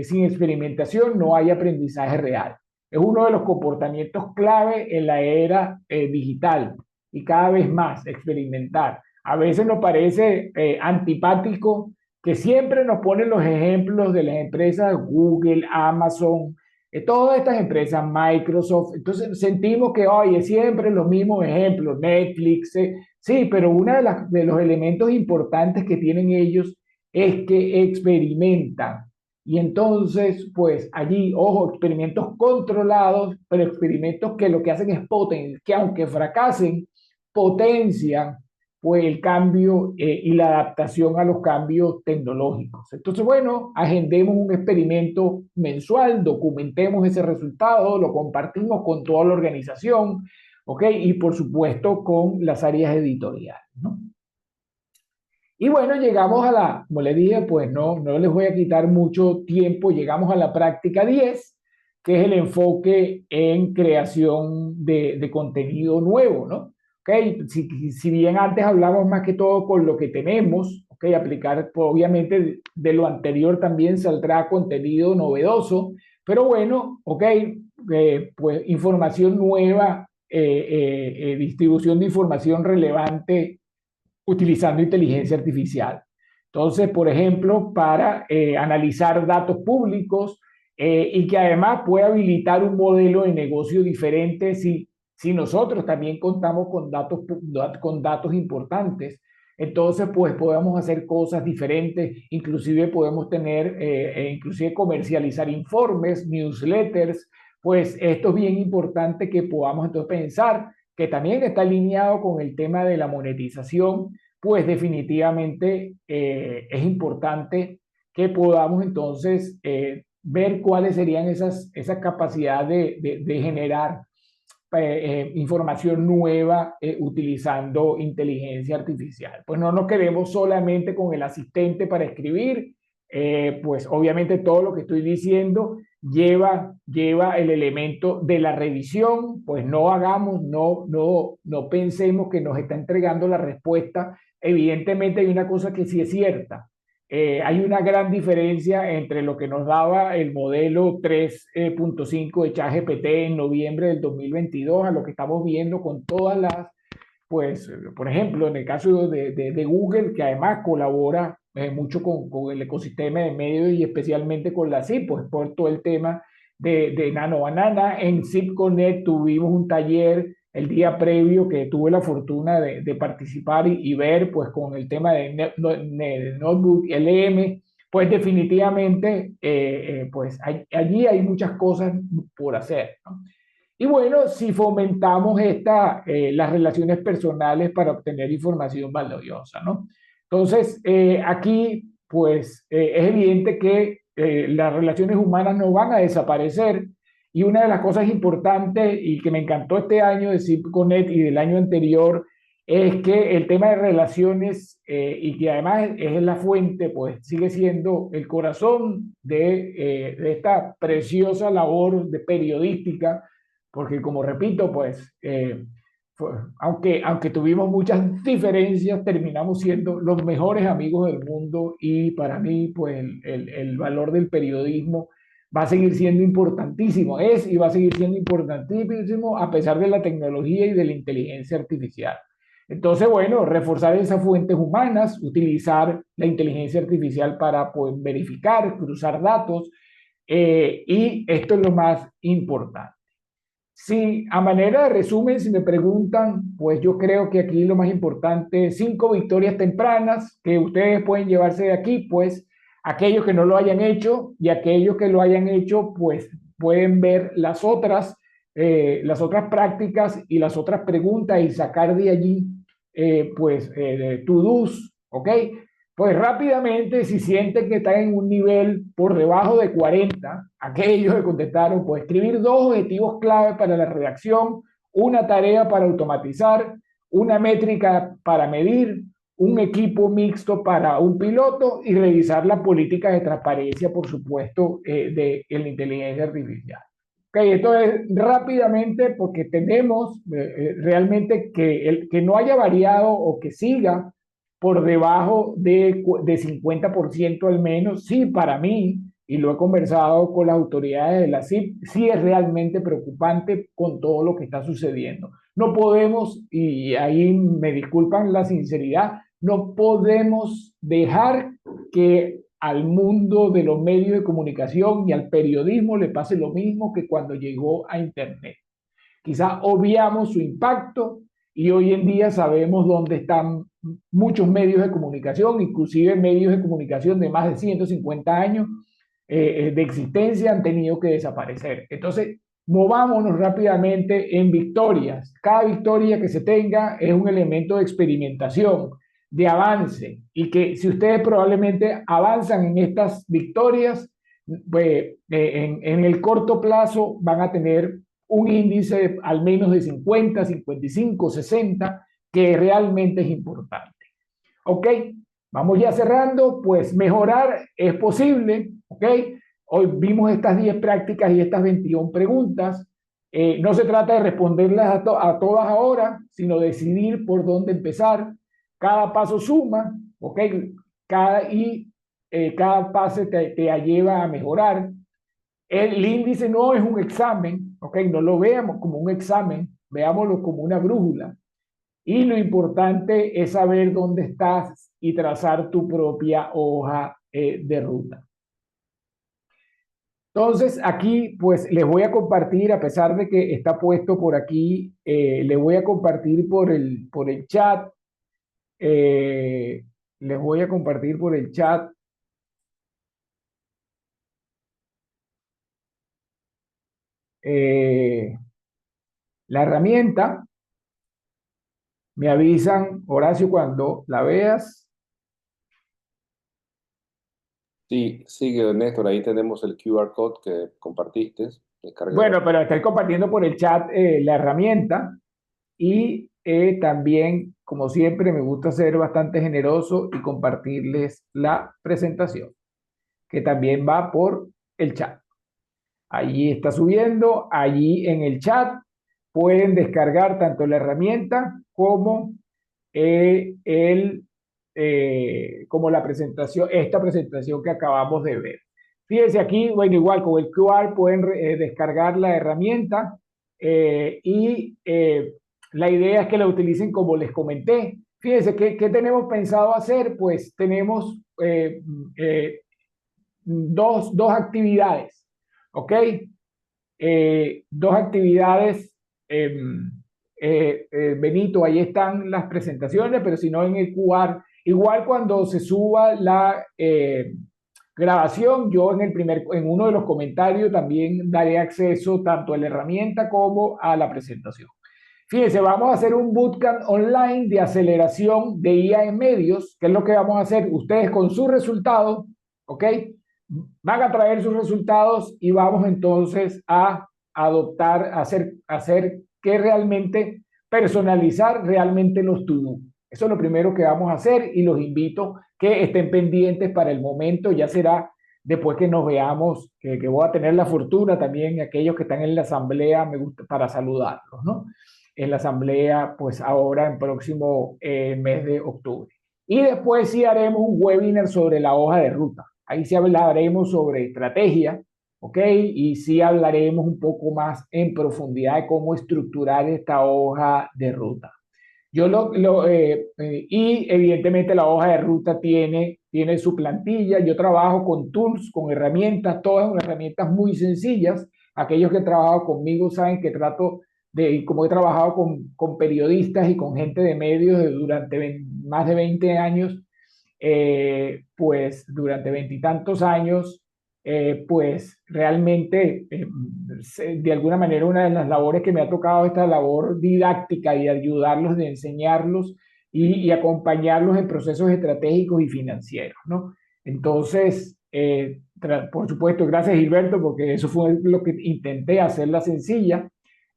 sin experimentación no hay aprendizaje real. Es uno de los comportamientos clave en la era digital y cada vez más experimentar. A veces nos parece antipático que siempre nos ponen los ejemplos de las empresas Google, Amazon, todas estas empresas, Microsoft. Entonces sentimos que, oye, siempre los mismos ejemplos, Netflix. Sí, pero uno de los elementos importantes que tienen ellos es que experimentan. Y entonces, pues allí, ojo, experimentos controlados, pero experimentos que lo que hacen es que aunque fracasen, potencian pues el cambio y la adaptación a los cambios tecnológicos. Entonces, bueno, agendemos un experimento mensual, documentemos ese resultado, lo compartimos con toda la organización, ¿ok? Y por supuesto con las áreas editoriales, ¿no? Y bueno, llegamos a como le dije, pues no les voy a quitar mucho tiempo, llegamos a la práctica 10, que es el enfoque en creación de contenido nuevo, ¿no? Ok, si bien antes hablamos más que todo con lo que tenemos, ok, aplicar, pues, obviamente de lo anterior también saldrá contenido novedoso, pero bueno, ok, pues información nueva, distribución de información relevante utilizando inteligencia artificial. Entonces, por ejemplo, para analizar datos públicos y que además puede habilitar un modelo de negocio diferente si nosotros también contamos con datos importantes. Entonces, pues podemos hacer cosas diferentes, inclusive podemos tener, inclusive comercializar informes, newsletters, pues esto es bien importante que podamos entonces pensar que también está alineado con el tema de la monetización, pues definitivamente es importante que podamos entonces ver cuáles serían esas capacidades de generar información nueva utilizando inteligencia artificial. Pues no nos quedemos solamente con el asistente para escribir, pues obviamente todo lo que estoy diciendo lleva el elemento de la revisión, pues no pensemos que nos está entregando la respuesta. Evidentemente hay una cosa que sí es cierta. Hay una gran diferencia entre lo que nos daba el modelo 3.5 de ChatGPT en noviembre del 2022 a lo que estamos viendo con todas las, pues, por ejemplo, en el caso de Google, que además colabora mucho con el ecosistema de medios y especialmente con la CIP, pues por todo el tema de Nano Banana. En CIPConnect tuvimos un taller el día previo que tuve la fortuna de participar y ver, pues con el tema de Notebook LM, pues definitivamente, pues allí hay muchas cosas por hacer, ¿no? Y bueno, si fomentamos las relaciones personales para obtener información valiosa, ¿no? Entonces, aquí, pues, es evidente que las relaciones humanas no van a desaparecer. Y una de las cosas importantes y que me encantó este año de CIPConnect y del año anterior es que el tema de relaciones y que además es la fuente, pues sigue siendo el corazón de esta preciosa labor de periodística, porque como repito, pues, aunque tuvimos muchas diferencias, terminamos siendo los mejores amigos del mundo y para mí, pues, el valor del periodismo va a seguir siendo importantísimo, es y va a seguir siendo importantísimo a pesar de la tecnología y de la inteligencia artificial. Entonces, bueno, reforzar esas fuentes humanas, utilizar la inteligencia artificial para, pues, verificar, cruzar datos, y esto es lo más importante. Sí, a manera de resumen, si me preguntan, pues yo creo que aquí lo más importante, 5 victorias tempranas que ustedes pueden llevarse de aquí, pues aquellos que no lo hayan hecho y aquellos que lo hayan hecho, pues pueden ver las otras prácticas y las otras preguntas y sacar de allí, pues, to-dos, ¿ok? Pues rápidamente, si sienten que están en un nivel por debajo de 40, aquellos que contestaron, pues escribir 2 objetivos clave para la redacción, una tarea para automatizar, una métrica para medir, un equipo mixto para un piloto y revisar la política de transparencia, por supuesto, de la inteligencia artificial. Ok, esto es rápidamente porque tenemos realmente que no haya variado o que siga por debajo de 50% al menos. Sí, para mí, y lo he conversado con las autoridades de la CIP, sí es realmente preocupante con todo lo que está sucediendo. No podemos, y ahí me disculpan la sinceridad, no podemos dejar que al mundo de los medios de comunicación y al periodismo le pase lo mismo que cuando llegó a Internet. Quizás obviamos su impacto y hoy en día sabemos dónde están muchos medios de comunicación, inclusive medios de comunicación de más de 150 años de existencia han tenido que desaparecer. Entonces, movámonos rápidamente en victorias. Cada victoria que se tenga es un elemento de experimentación, de avance, y que si ustedes probablemente avanzan en estas victorias, pues, en el corto plazo van a tener un índice al menos de 50, 55, 60, que realmente es importante. ¿Ok? Vamos ya cerrando, pues mejorar es posible, ¿ok? Hoy vimos estas 10 prácticas y estas 21 preguntas. No se trata de responderlas a todas ahora, sino decidir por dónde empezar. Cada paso suma, ¿ok? Cada paso te lleva a mejorar. El índice no es un examen, ¿ok? No lo veamos como un examen, veámoslo como una brújula. Y lo importante es saber dónde estás y trazar tu propia hoja de ruta. Entonces, aquí, pues, les voy a compartir, a pesar de que está puesto por aquí, les voy a compartir por el chat. Les voy a compartir por el chat la herramienta. Me avisan, Horacio, cuando la veas. Sí, sigue Néstor, ahí tenemos el QR code que compartiste. Bueno, pero estoy compartiendo por el chat la herramienta y también, como siempre, me gusta ser bastante generoso y compartirles la presentación, que también va por el chat. Allí está subiendo, allí en el chat pueden descargar tanto la herramienta como como la presentación, esta presentación que acabamos de ver. Fíjense aquí, bueno, igual con el QR pueden descargar la herramienta y la idea es que la utilicen como les comenté. Fíjense, ¿qué tenemos pensado hacer? Pues tenemos dos actividades, ¿ok? Dos actividades. Benito, ahí están las presentaciones, pero si no en el QR, igual cuando se suba la grabación, yo en uno de los comentarios también daré acceso tanto a la herramienta como a la presentación. Fíjense, vamos a hacer un bootcamp online de aceleración de IA en medios, que es lo que vamos a hacer. Ustedes con sus resultados, ¿ok? Van a traer sus resultados y vamos entonces a adoptar, hacer que realmente, personalizar realmente los to-do. Eso es lo primero que vamos a hacer y los invito que estén pendientes para el momento. Ya será después que nos veamos, que voy a tener la fortuna también, aquellos que están en la asamblea, me gusta para saludarlos, ¿no? En la asamblea, pues ahora en próximo mes de octubre. Y después sí haremos un webinar sobre la hoja de ruta. Ahí sí hablaremos sobre estrategia, ¿ok? Y sí hablaremos un poco más en profundidad de cómo estructurar esta hoja de ruta. Y evidentemente la hoja de ruta tiene su plantilla. Yo trabajo con tools, con herramientas, todas son herramientas muy sencillas. Aquellos que han trabajado conmigo saben que trato como he trabajado con periodistas y con gente de medios durante más de 20 años, pues durante veintitantos años, pues realmente, de alguna manera, una de las labores que me ha tocado esta labor didáctica y ayudarlos, de enseñarlos y acompañarlos en procesos estratégicos y financieros, ¿no? Entonces, por supuesto, gracias Gilberto, porque eso fue lo que intenté hacerla sencilla.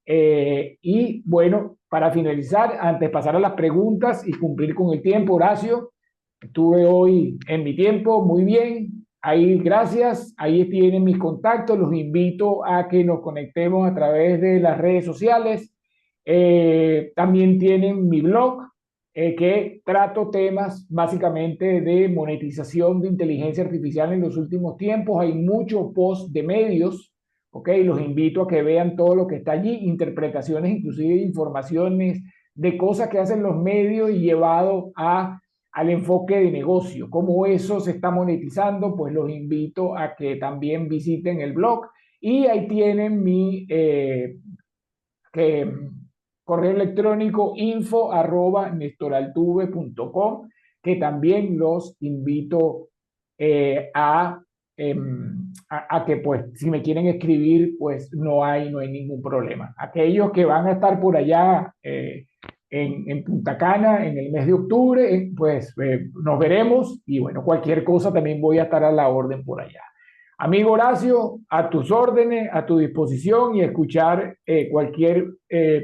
Y bueno, para finalizar, antes de pasar a las preguntas y cumplir con el tiempo, Horacio, estuve hoy en mi tiempo, muy bien. Ahí, gracias. Ahí tienen mis contactos. Los invito a que nos conectemos a través de las redes sociales. También tienen mi blog, que trato temas básicamente de monetización de inteligencia artificial en los últimos tiempos. Hay muchos posts de medios, ¿ok? Los invito a que vean todo lo que está allí, interpretaciones, inclusive informaciones de cosas que hacen los medios y llevado al enfoque de negocio. Cómo eso se está monetizando, pues los invito a que también visiten el blog y ahí tienen mi que, correo electrónico info@nestoraltuve.com, que también los invito a que pues si me quieren escribir pues no hay ningún problema. Aquellos que van a estar por allá en Punta Cana en el mes de octubre, pues nos veremos y bueno, cualquier cosa también voy a estar a la orden por allá. Amigo Horacio, a tus órdenes, a tu disposición y escuchar cualquier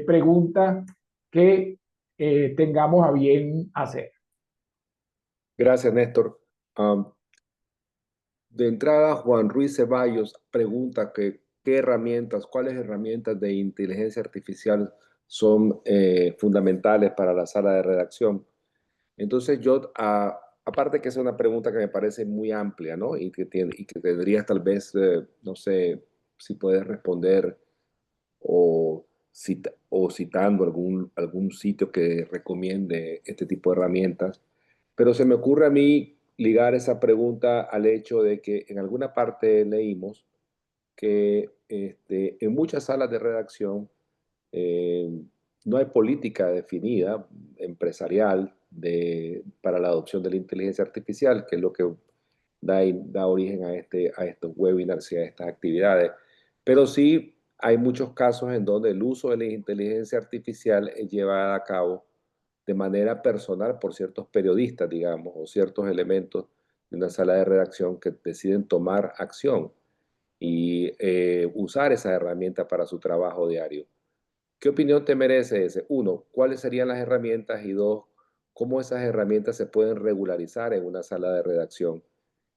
pregunta que tengamos a bien hacer. Gracias, Néstor. De entrada, Juan Ruiz Ceballos pregunta cuáles herramientas de inteligencia artificial son fundamentales para la sala de redacción. Entonces yo, aparte que es una pregunta que me parece muy amplia, ¿no? Y que tendrías tal vez, no sé, si puedes responder o, o citando algún sitio que recomiende este tipo de herramientas. Pero se me ocurre a mí ligar esa pregunta al hecho de que en alguna parte leímos que en muchas salas de redacción eh, no hay política definida empresarial para la adopción de la inteligencia artificial, que es lo que da origen a estos webinars y a estas actividades. Pero sí hay muchos casos en donde el uso de la inteligencia artificial es llevada a cabo de manera personal por ciertos periodistas, digamos, o ciertos elementos de una sala de redacción que deciden tomar acción y usar esa herramienta para su trabajo diario. ¿Qué opinión te merece ese? Uno, ¿cuáles serían las herramientas? Y dos, ¿cómo esas herramientas se pueden regularizar en una sala de redacción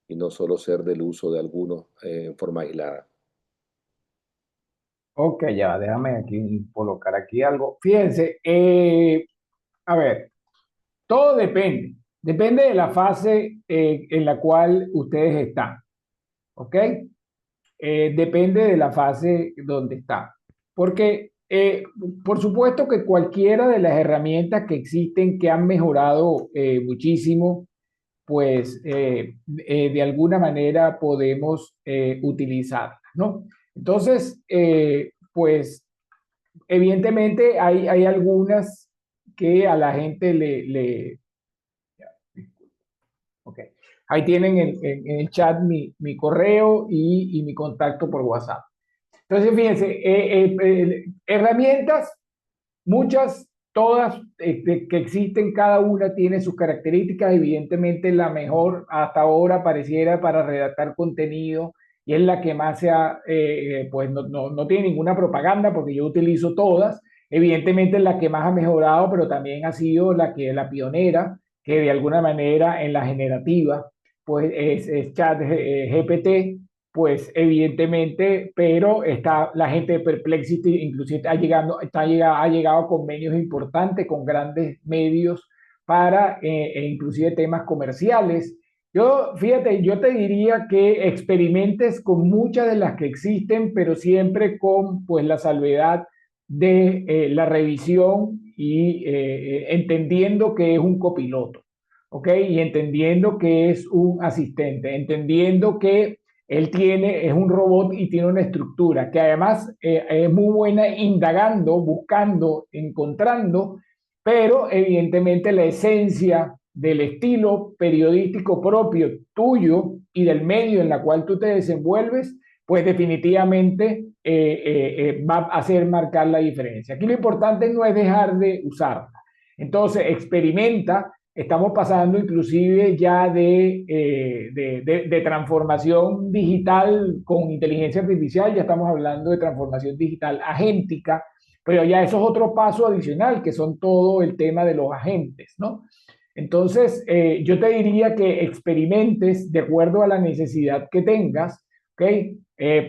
y no solo ser del uso de algunos en forma aislada? Ok, ya, déjame aquí colocar aquí algo. Fíjense, a ver, todo depende. Depende de la fase en la cual ustedes están. ¿Ok? Depende de la fase donde está. Porque, por supuesto que cualquiera de las herramientas que existen que han mejorado muchísimo, pues de alguna manera podemos utilizarlas, ¿no? Entonces, pues evidentemente hay algunas que a la gente ok. Ahí tienen en el chat mi correo y mi contacto por WhatsApp. Entonces, fíjense, herramientas, muchas, todas que existen, cada una tiene sus características. Evidentemente, la mejor hasta ahora pareciera para redactar contenido y es la que más pues no tiene ninguna propaganda porque yo utilizo todas. Evidentemente, es la que más ha mejorado, pero también ha sido la pionera, que de alguna manera en la generativa, pues es Chat GPT, pues evidentemente, pero está la gente de Perplexity, inclusive ha llegado a convenios importantes con grandes medios para inclusive temas comerciales. Yo, fíjate, yo te diría que experimentes con muchas de las que existen, pero siempre con pues la salvedad de la revisión y entendiendo que es un copiloto, ¿ok? Y entendiendo que es un asistente, entendiendo que él es un robot y tiene una estructura que además es muy buena indagando, buscando, encontrando, pero evidentemente la esencia del estilo periodístico propio tuyo y del medio en la cual tú te desenvuelves, pues definitivamente va a hacer marcar la diferencia. Aquí lo importante no es dejar de usarla. Entonces, experimenta. Estamos pasando inclusive ya de transformación digital con inteligencia artificial, ya estamos hablando de transformación digital agéntica, pero ya eso es otro paso adicional, que son todo el tema de los agentes, ¿no? Entonces, yo te diría que experimentes de acuerdo a la necesidad que tengas, ¿ok?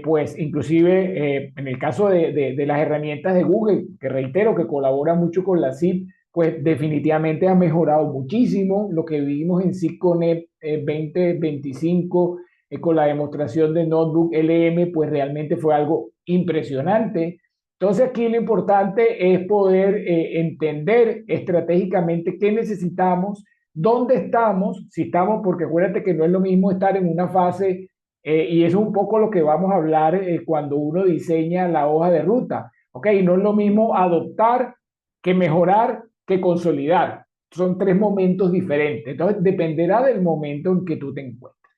Pues inclusive en el caso de las herramientas de Google, que reitero que colabora mucho con la CIP, pues definitivamente ha mejorado muchísimo lo que vivimos en CICONET 2025 con la demostración de Notebook LM, pues realmente fue algo impresionante. Entonces aquí lo importante es poder entender estratégicamente qué necesitamos, dónde estamos, si estamos, porque acuérdate que no es lo mismo estar en una fase, y eso es un poco lo que vamos a hablar cuando uno diseña la hoja de ruta, ¿ok? No es lo mismo adoptar que mejorar que consolidar. Son tres momentos diferentes. Entonces, dependerá del momento en que tú te encuentres.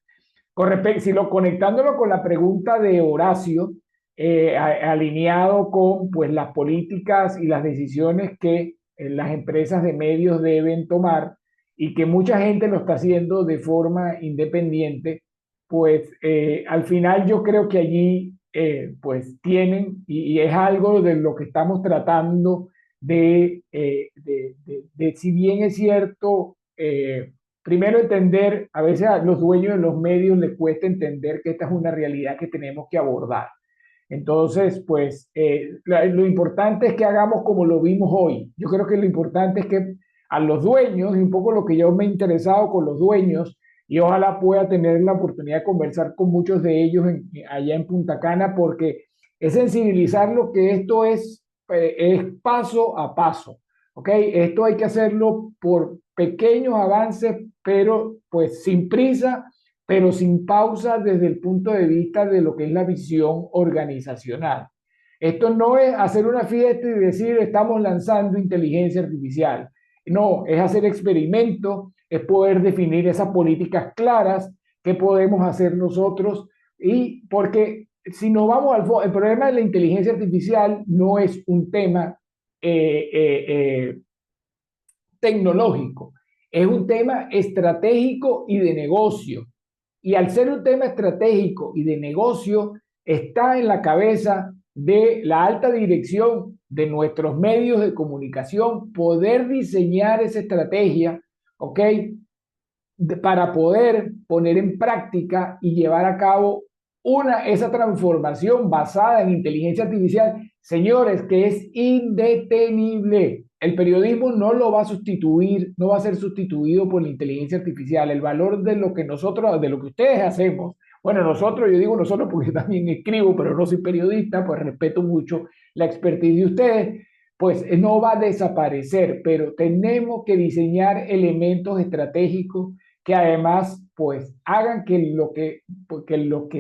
Con respecto, si lo conectándolo con la pregunta de Horacio, alineado con pues, las políticas y las decisiones que las empresas de medios deben tomar y que mucha gente lo está haciendo de forma independiente, pues al final yo creo que allí pues tienen, y es algo de lo que estamos tratando si bien es cierto, primero entender, a veces a los dueños de los medios les cuesta entender que esta es una realidad que tenemos que abordar. Entonces, pues lo importante es que hagamos como lo vimos hoy. Yo creo que lo importante es que a los dueños, y un poco lo que yo me he interesado con los dueños, y ojalá pueda tener la oportunidad de conversar con muchos de ellos allá en Punta Cana, porque es sensibilizar lo que esto es paso a paso. ¿Ok? Esto hay que hacerlo por pequeños avances, pero pues sin prisa, pero sin pausa desde el punto de vista de lo que es la visión organizacional. Esto no es hacer una fiesta y decir estamos lanzando inteligencia artificial. No, es hacer experimentos, es poder definir esas políticas claras que podemos hacer nosotros y porque si nos vamos el problema de la inteligencia artificial no es un tema eh, eh, eh, tecnológico, es un tema estratégico y de negocio. Y al ser un tema estratégico y de negocio, está en la cabeza de la alta dirección de nuestros medios de comunicación poder diseñar esa estrategia, ¿ok? Para poder poner en práctica y llevar a cabo esa transformación basada en inteligencia artificial, señores, que es indetenible. El periodismo no lo va a sustituir, no va a ser sustituido por la inteligencia artificial. El valor de lo que nosotros, de lo que ustedes hacemos, bueno, nosotros, yo digo nosotros porque también escribo, pero no soy periodista, pues respeto mucho la expertise de ustedes, pues no va a desaparecer, pero tenemos que diseñar elementos estratégicos que además pues hagan que lo que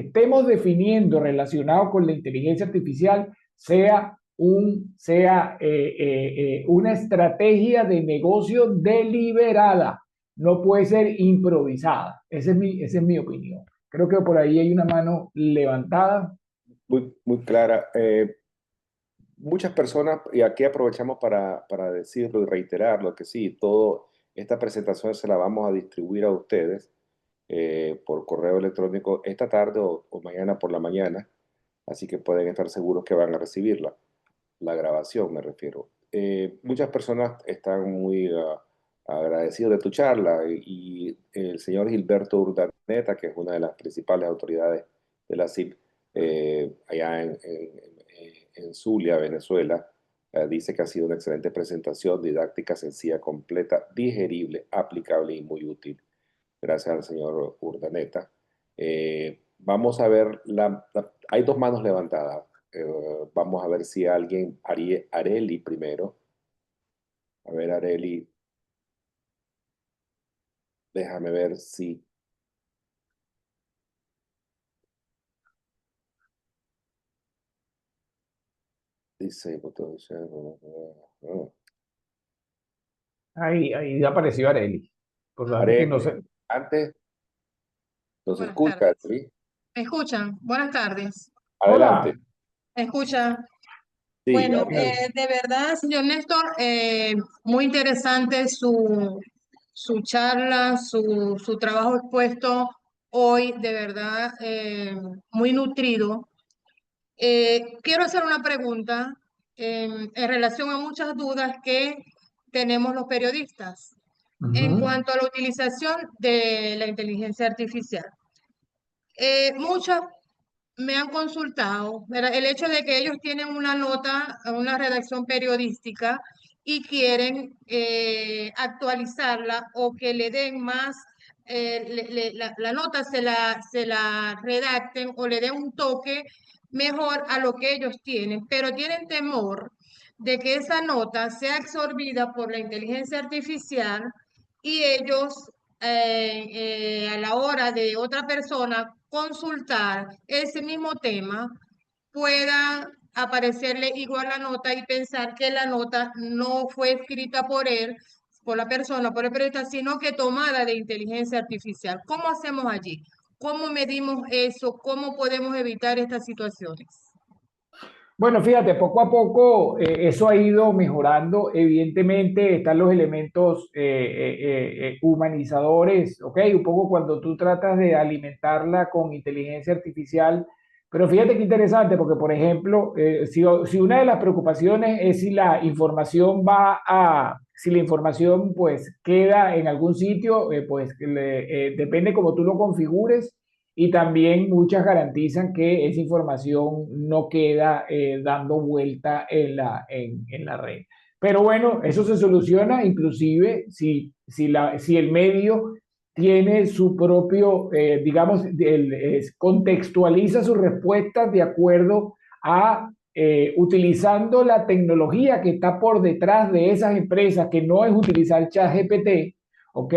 estemos definiendo relacionado con la inteligencia artificial sea una estrategia de negocio deliberada, no puede ser improvisada. Esa es mi opinión. Creo que por ahí hay una mano levantada. Muy, muy clara. Muchas personas, y aquí aprovechamos para decirlo y reiterarlo, que sí, toda esta presentación se la vamos a distribuir a ustedes por correo electrónico esta tarde o mañana por la mañana, así que pueden estar seguros que van a recibirla, la grabación me refiero. Muchas personas están muy agradecidos de tu charla y el señor Gilberto Urdaneta, que es una de las principales autoridades de la CIP, allá en Zulia, Venezuela, dice que ha sido una excelente presentación, didáctica, sencilla, completa, digerible, aplicable y muy útil. Gracias al señor Urdaneta. Vamos a ver, hay dos manos levantadas. Vamos a ver si alguien, Areli primero. A ver, Areli, déjame ver si... Dice, Ahí apareció Areli. Por lo que no Areli, sé. antes nos Buenas escucha, tardes. Areli. ¿Me escuchan? Buenas tardes. Adelante. Hola. ¿Me escuchan? Sí, Bueno, adelante. de verdad, señor Néstor, muy interesante su charla, su trabajo expuesto hoy, de verdad, muy nutrido. Quiero hacer una pregunta en relación a muchas dudas que tenemos los periodistas en Ujú. cuanto a la utilización de la inteligencia artificial. Muchas me han consultado, ¿verdad? El hecho de que ellos tienen una nota, una redacción periodística y quieren actualizarla o que le den más, la nota se la redacten o le den un toque mejor a lo que ellos tienen, pero tienen temor de que esa nota sea absorbida por la inteligencia artificial y ellos a la hora de otra persona consultar ese mismo tema, pueda aparecerle igual la nota y pensar que la nota no fue escrita por él, por la persona, por el periodista, sino que tomada de inteligencia artificial. ¿Cómo hacemos allí? ¿Cómo medimos eso? ¿Cómo podemos evitar estas situaciones? Bueno, fíjate, poco a poco eso ha ido mejorando. Evidentemente están los elementos humanizadores, ¿ok? Un poco cuando tú tratas de alimentarla con inteligencia artificial. Pero fíjate qué interesante, porque por ejemplo, si una de las preocupaciones es si la información si la información pues queda en algún sitio, pues depende cómo tú lo configures y también muchas garantizan que esa información no queda dando vuelta en la red. Pero bueno, eso se soluciona inclusive si el medio tiene su propio, digamos, contextualiza sus respuestas de acuerdo a utilizando la tecnología que está por detrás de esas empresas, que no es utilizar ChatGPT, ¿ok?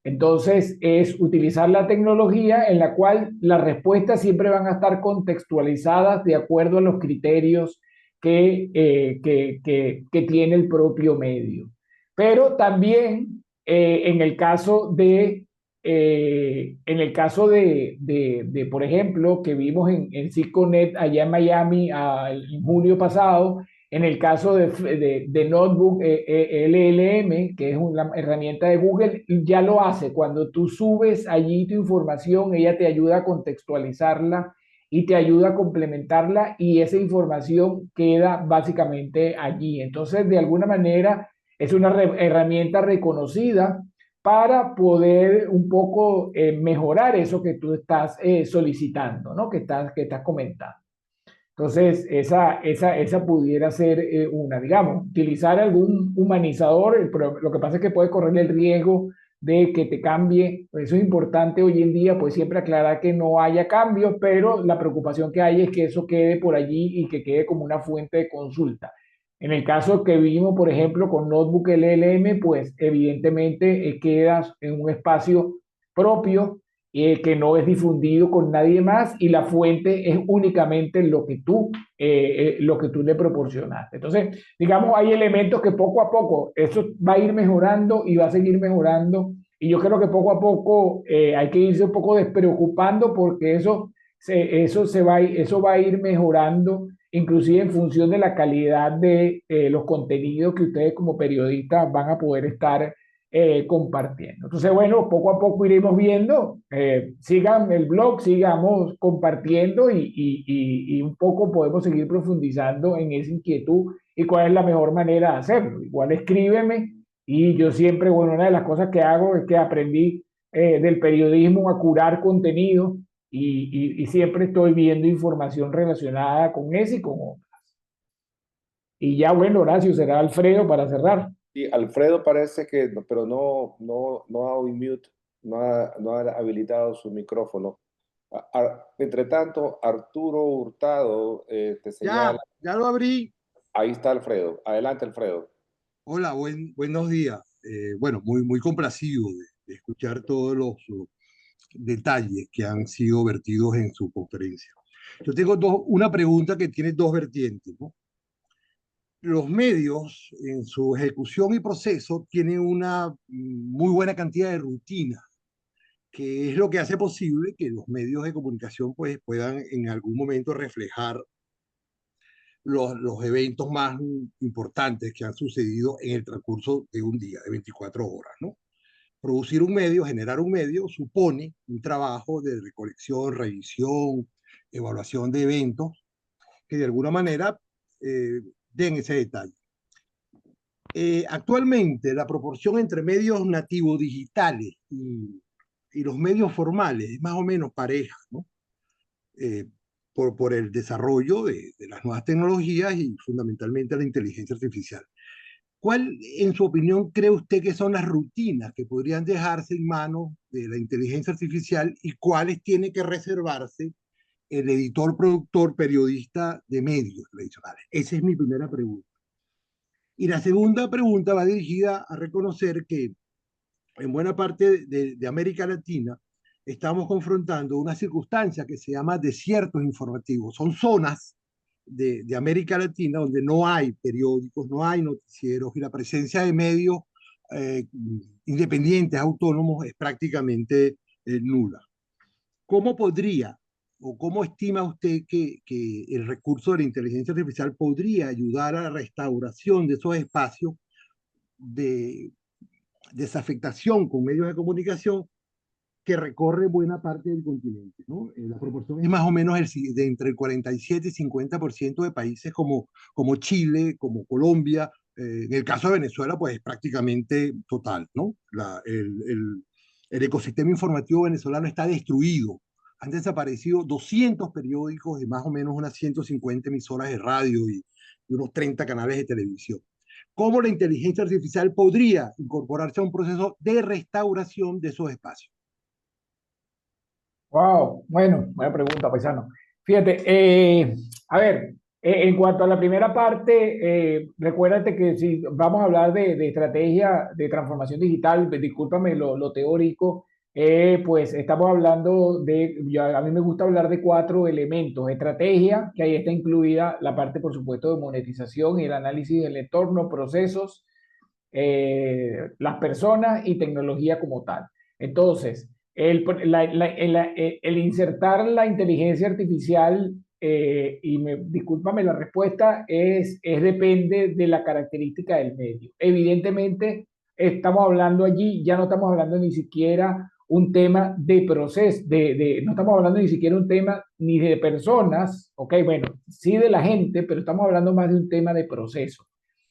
Entonces, es utilizar la tecnología en la cual las respuestas siempre van a estar contextualizadas de acuerdo a los criterios que tiene el propio medio. Pero también en el caso por ejemplo, que vimos en CISCONET allá en Miami en julio pasado, en el caso de Notebook LLM, que es una herramienta de Google, ya lo hace. Cuando tú subes allí tu información, ella te ayuda a contextualizarla y te ayuda a complementarla y esa información queda básicamente allí. Entonces, de alguna manera, es una herramienta reconocida para poder un poco mejorar eso que tú estás solicitando, ¿no? Que estás comentando. Entonces, esa pudiera ser una, digamos, utilizar algún humanizador, pero lo que pasa es que puede correr el riesgo de que te cambie. Eso es importante hoy en día, pues siempre aclarar que no haya cambios, pero la preocupación que hay es que eso quede por allí y que quede como una fuente de consulta. En el caso que vimos, por ejemplo, con Notebook LLM, pues evidentemente quedas en un espacio propio que no es difundido con nadie más y la fuente es únicamente lo que tú le proporcionaste. Entonces, digamos, hay elementos que poco a poco eso va a ir mejorando y va a seguir mejorando. Y yo creo que poco a poco hay que irse un poco despreocupando porque eso va a ir mejorando, inclusive en función de la calidad de los contenidos que ustedes como periodistas van a poder estar compartiendo. Entonces, bueno, poco a poco iremos viendo, sigan el blog, sigamos compartiendo y un poco podemos seguir profundizando en esa inquietud y cuál es la mejor manera de hacerlo. Igual escríbeme y yo siempre, bueno, una de las cosas que hago es que aprendí del periodismo a curar contenido y siempre estoy viendo información relacionada con ese y con otras. Y ya, bueno, Horacio, será Alfredo para cerrar. Y Alfredo parece que, pero no ha unmute, no ha habilitado su micrófono. Entre tanto, Arturo Hurtado te señala. Ya lo abrí. Ahí está Alfredo. Adelante, Alfredo. Hola, buenos días. Bueno, muy complacido de escuchar todos los detalles que han sido vertidos en su conferencia. Yo tengo una pregunta que tiene dos vertientes, ¿no? Los medios, en su ejecución y proceso, tienen una muy buena cantidad de rutinas, que es lo que hace posible que los medios de comunicación pues, puedan en algún momento reflejar los eventos más importantes que han sucedido en el transcurso de un día, de 24 horas, ¿no? Producir un medio, generar un medio, supone un trabajo de recolección, revisión, evaluación de eventos, que de alguna manera den ese detalle. Actualmente, la proporción entre medios nativos digitales y los medios formales es más o menos pareja, ¿no? Por el desarrollo de las nuevas tecnologías y fundamentalmente la inteligencia artificial. ¿Cuál, en su opinión, cree usted que son las rutinas que podrían dejarse en manos de la inteligencia artificial y cuáles tiene que reservarse el editor, productor, periodista de medios tradicionales? Esa es mi primera pregunta. Y la segunda pregunta va dirigida a reconocer que en buena parte de América Latina estamos confrontando una circunstancia que se llama desiertos informativos. Son zonas de América Latina donde no hay periódicos, no hay noticieros y la presencia de medios independientes, autónomos, es prácticamente nula. ¿Cómo podría o cómo estima usted que el recurso de la inteligencia artificial podría ayudar a la restauración de esos espacios de desafectación con medios de comunicación que recorre buena parte del continente, ¿no? La proporción es más o menos de entre el 47 y 50% de países como Chile, como Colombia. En el caso de Venezuela, pues es prácticamente total, ¿no? El ecosistema informativo venezolano está destruido. Han desaparecido 200 periódicos y más o menos unas 150 emisoras de radio y unos 30 canales de televisión. ¿Cómo la inteligencia artificial podría incorporarse a un proceso de restauración de esos espacios? Wow, bueno, buena pregunta, paisano. Fíjate, a ver, en cuanto a la primera parte, recuérdate que si vamos a hablar de estrategia de transformación digital, discúlpame lo teórico, pues estamos hablando a mí me gusta hablar de 4 elementos. Estrategia, que ahí está incluida la parte, por supuesto, de monetización y el análisis del entorno, procesos, las personas y tecnología como tal. Entonces, el insertar la inteligencia artificial, discúlpame, la respuesta depende de la característica del medio. Evidentemente, estamos hablando allí, ya no estamos hablando ni siquiera un tema de proceso, no estamos hablando ni siquiera un tema ni de personas, ok, bueno, sí de la gente, pero estamos hablando más de un tema de proceso,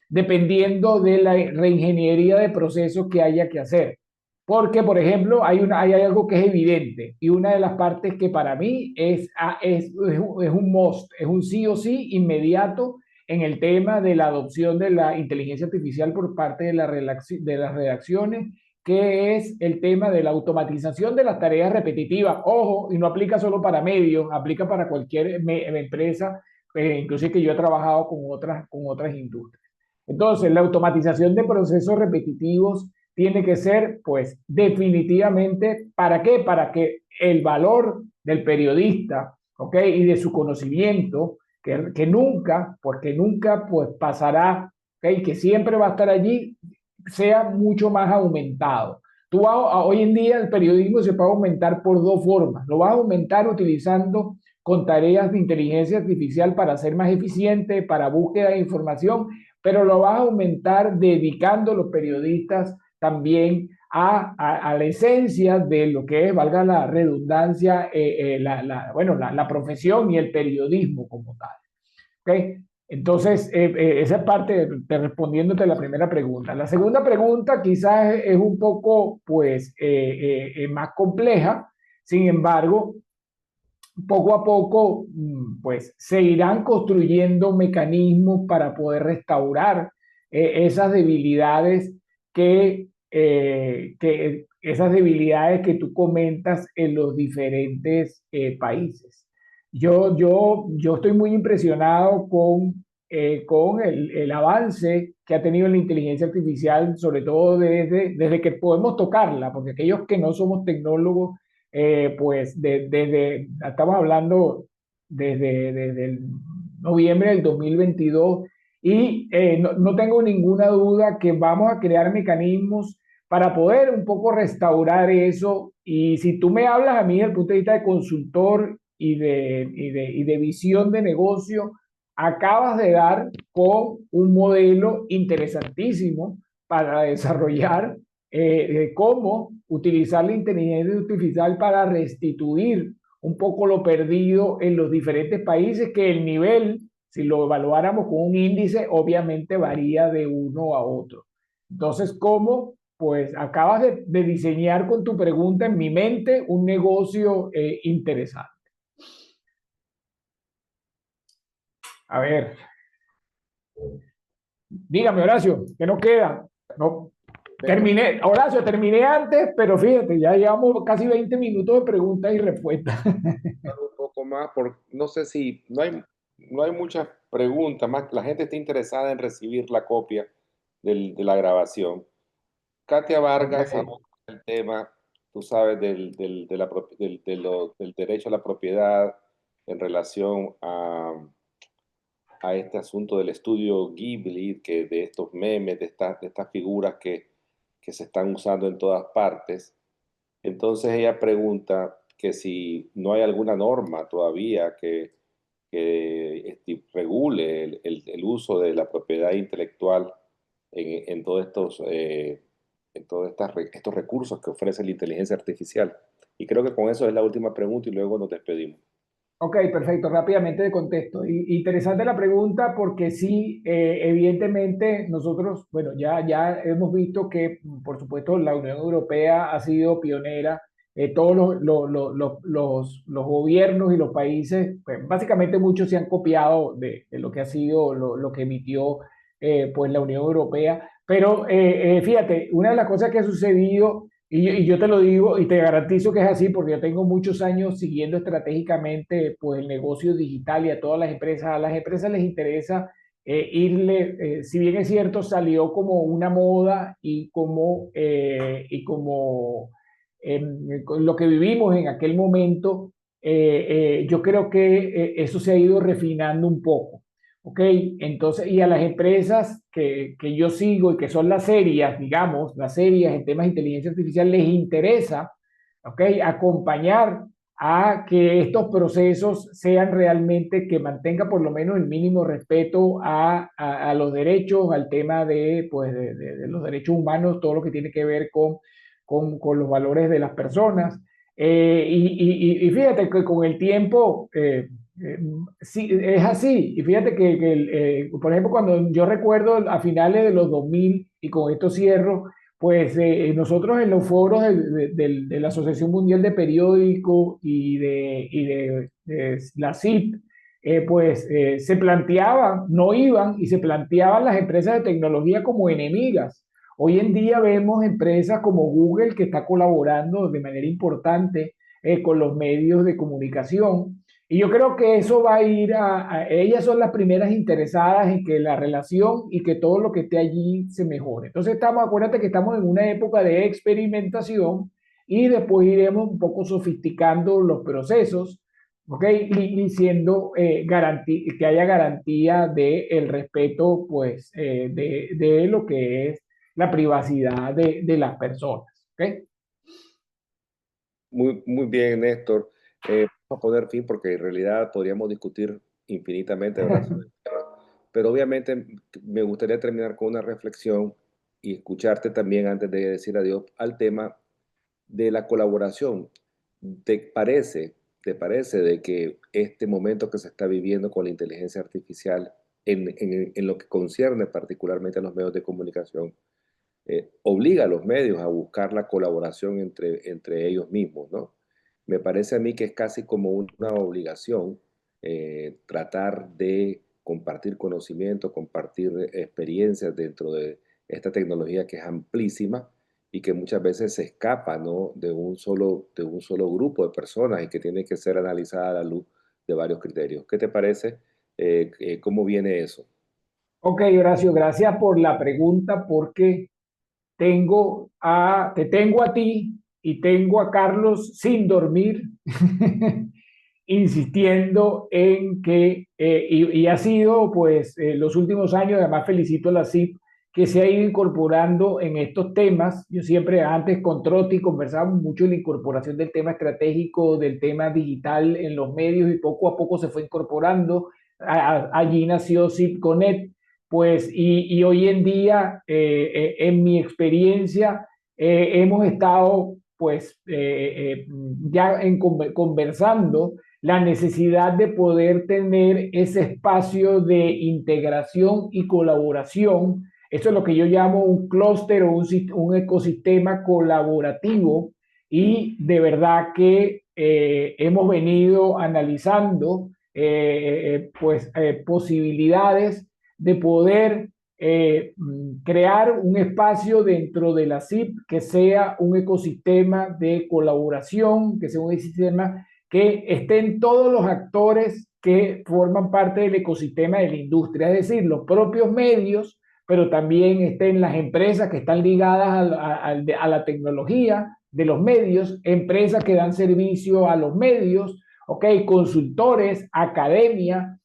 dependiendo de la reingeniería de procesos que haya que hacer. Porque, por ejemplo, hay algo que es evidente y una de las partes que para mí es un must, es un sí o sí inmediato en el tema de la adopción de la inteligencia artificial por parte de de las redacciones, que es el tema de la automatización de las tareas repetitivas. Ojo, y no aplica solo para medios, aplica para cualquier empresa, inclusive que yo he trabajado con otras industrias. Entonces, la automatización de procesos repetitivos tiene que ser, pues, definitivamente, ¿para qué? Para que el valor del periodista, ¿ok? Y de su conocimiento, que nunca, porque nunca, pues, pasará, ¿ok? Que siempre va a estar allí, sea mucho más aumentado. Hoy en día el periodismo se puede aumentar por dos formas. Lo vas a aumentar utilizando con tareas de inteligencia artificial para ser más eficiente, para búsqueda de información, pero lo vas a aumentar dedicando a los periodistas también a la esencia de lo que es, valga la redundancia, la profesión y el periodismo como tal. ¿Okay? Entonces, esa es parte respondiéndote a la primera pregunta. La segunda pregunta quizás es un poco, pues, más compleja. Sin embargo, poco a poco, pues, se irán construyendo mecanismos para poder restaurar esas debilidades esas debilidades que tú comentas en los diferentes países. Yo estoy muy impresionado con el avance que ha tenido la inteligencia artificial, sobre todo desde que podemos tocarla, porque aquellos que no somos tecnólogos, pues estamos hablando desde el noviembre del 2022 y no tengo ninguna duda que vamos a crear mecanismos para poder un poco restaurar eso. Y si tú me hablas a mí desde el punto de vista de consultor y de visión de negocio, acabas de dar con un modelo interesantísimo para desarrollar cómo utilizar la inteligencia artificial para restituir un poco lo perdido en los diferentes países, que el nivel, si lo evaluáramos con un índice, obviamente varía de uno a otro. Entonces, ¿cómo? Pues acabas de diseñar con tu pregunta en mi mente un negocio interesante. A ver, dígame, Horacio, ¿qué nos queda? No, Horacio, terminé antes, pero fíjate, ya llevamos casi 20 minutos de preguntas y respuestas. Un poco más, no sé si no hay muchas preguntas, más la gente está interesada en recibir la copia de la grabación. Katia Vargas Okay. aborda el tema, tú sabes, del derecho a la propiedad en relación a este asunto del estudio Ghibli, que de estos memes, de estas figuras que se están usando en todas partes. Entonces ella pregunta que si no hay alguna norma todavía que regule el uso de la propiedad intelectual en todos estos recursos que ofrece la inteligencia artificial. Y creo que con eso es la última pregunta y luego nos despedimos. Ok, perfecto, rápidamente de contexto. Interesante la pregunta porque sí, evidentemente nosotros, bueno, ya hemos visto que, por supuesto, la Unión Europea ha sido pionera. Todos los gobiernos y los países, pues, básicamente muchos se han copiado de lo que ha sido lo que emitió pues la Unión Europea. Pero fíjate, una de las cosas que ha sucedido y yo te lo digo y te garantizo que es así porque yo tengo muchos años siguiendo estratégicamente pues, el negocio digital y a las empresas les interesa si bien es cierto, salió como una moda lo que vivimos en aquel momento, yo creo que eso se ha ido refinando un poco. Ok, entonces, y a las empresas que yo sigo y que son las serias, digamos, las serias en temas de inteligencia artificial, les interesa, ok, acompañar a que estos procesos sean realmente, que mantenga por lo menos el mínimo respeto a los derechos, al tema pues, de los derechos humanos, todo lo que tiene que ver con los valores de las personas. Y fíjate que con el tiempo... sí, es así. Y fíjate por ejemplo, cuando yo recuerdo a finales de los 2000 y con esto cierro, pues nosotros en los foros de la Asociación Mundial de Periódicos y de la CIP, se planteaban, no iban y se planteaban las empresas de tecnología como enemigas. Hoy en día vemos empresas como Google que está colaborando de manera importante con los medios de comunicación. Y yo creo que eso va a ir ellas son las primeras interesadas en que la relación y que todo lo que esté allí se mejore. Entonces acuérdate que estamos en una época de experimentación y después iremos un poco sofisticando los procesos, ¿ok? Y siendo que haya garantía del respeto, pues, de lo que es la privacidad de las personas, ¿ok? Muy bien, Néstor. Vamos a poner fin porque en realidad podríamos discutir infinitamente, ¿verdad? sobre el tema. Pero obviamente me gustaría terminar con una reflexión y escucharte también antes de decir adiós al tema de la colaboración. ¿Te parece de que este momento que se está viviendo con la inteligencia artificial en lo que concierne particularmente a los medios de comunicación, obliga a los medios a buscar la colaboración entre ellos mismos, ¿no? Me parece a mí que es casi como una obligación tratar de compartir conocimiento, compartir experiencias dentro de esta tecnología que es amplísima y que muchas veces se escapa, ¿no? de un solo grupo de personas y que tiene que ser analizada a la luz de varios criterios. ¿Qué te parece? ¿Cómo viene eso? Ok, Horacio, gracias por la pregunta porque te tengo a ti y tengo a Carlos sin dormir, insistiendo en que, y ha sido pues los últimos años, además felicito a la CIP que se ha ido incorporando en estos temas. Yo siempre antes con Trotti conversábamos mucho de la incorporación del tema estratégico, del tema digital en los medios y poco a poco se fue incorporando. Allí nació CIP Connect, pues, y hoy en día, en mi experiencia, hemos estado pues ya conversando la necesidad de poder tener ese espacio de integración y colaboración. Eso es lo que yo llamo un clúster o un ecosistema colaborativo y de verdad que hemos venido analizando posibilidades de poder crear un espacio dentro de la CIP que sea un ecosistema de colaboración, que sea un ecosistema que estén todos los actores que forman parte del ecosistema de la industria, es decir, los propios medios, pero también estén las empresas que están ligadas a la tecnología de los medios, empresas que dan servicio a los medios, okay, consultores, academia,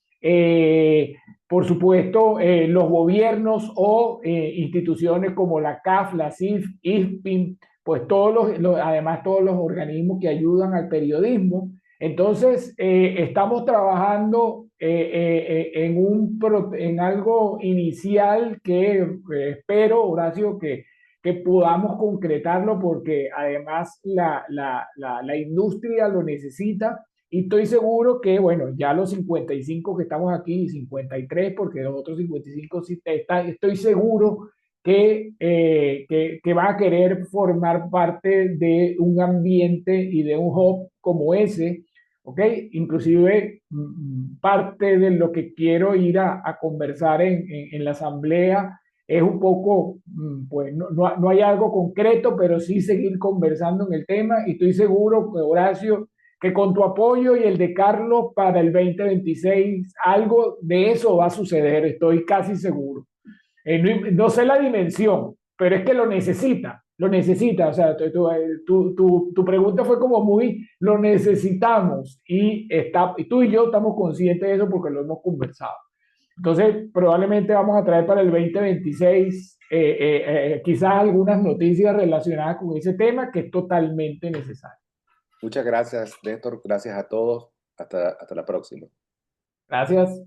por supuesto, los gobiernos o instituciones como la CAF, la CIF, IFPIN, pues además todos los organismos que ayudan al periodismo. Entonces, estamos trabajando en algo inicial que espero, Horacio, que podamos concretarlo porque además la industria lo necesita. Y estoy seguro que, bueno, ya los 55 que estamos aquí, 53, porque los otros 55 sí estoy seguro que van a querer formar parte de un ambiente y de un hub como ese, ¿ok? Inclusive parte de lo que quiero ir a conversar en la asamblea es un poco, pues no hay algo concreto, pero sí seguir conversando en el tema y estoy seguro, Horacio, que con tu apoyo y el de Carlos para el 2026, algo de eso va a suceder, estoy casi seguro. No sé la dimensión, pero es que lo necesita, o sea, tu pregunta fue como muy, lo necesitamos y tú y yo estamos conscientes de eso porque lo hemos conversado. Entonces, probablemente vamos a traer para el 2026 quizás algunas noticias relacionadas con ese tema que es totalmente necesario. Muchas gracias, Néstor. Gracias a todos. Hasta la próxima. Gracias.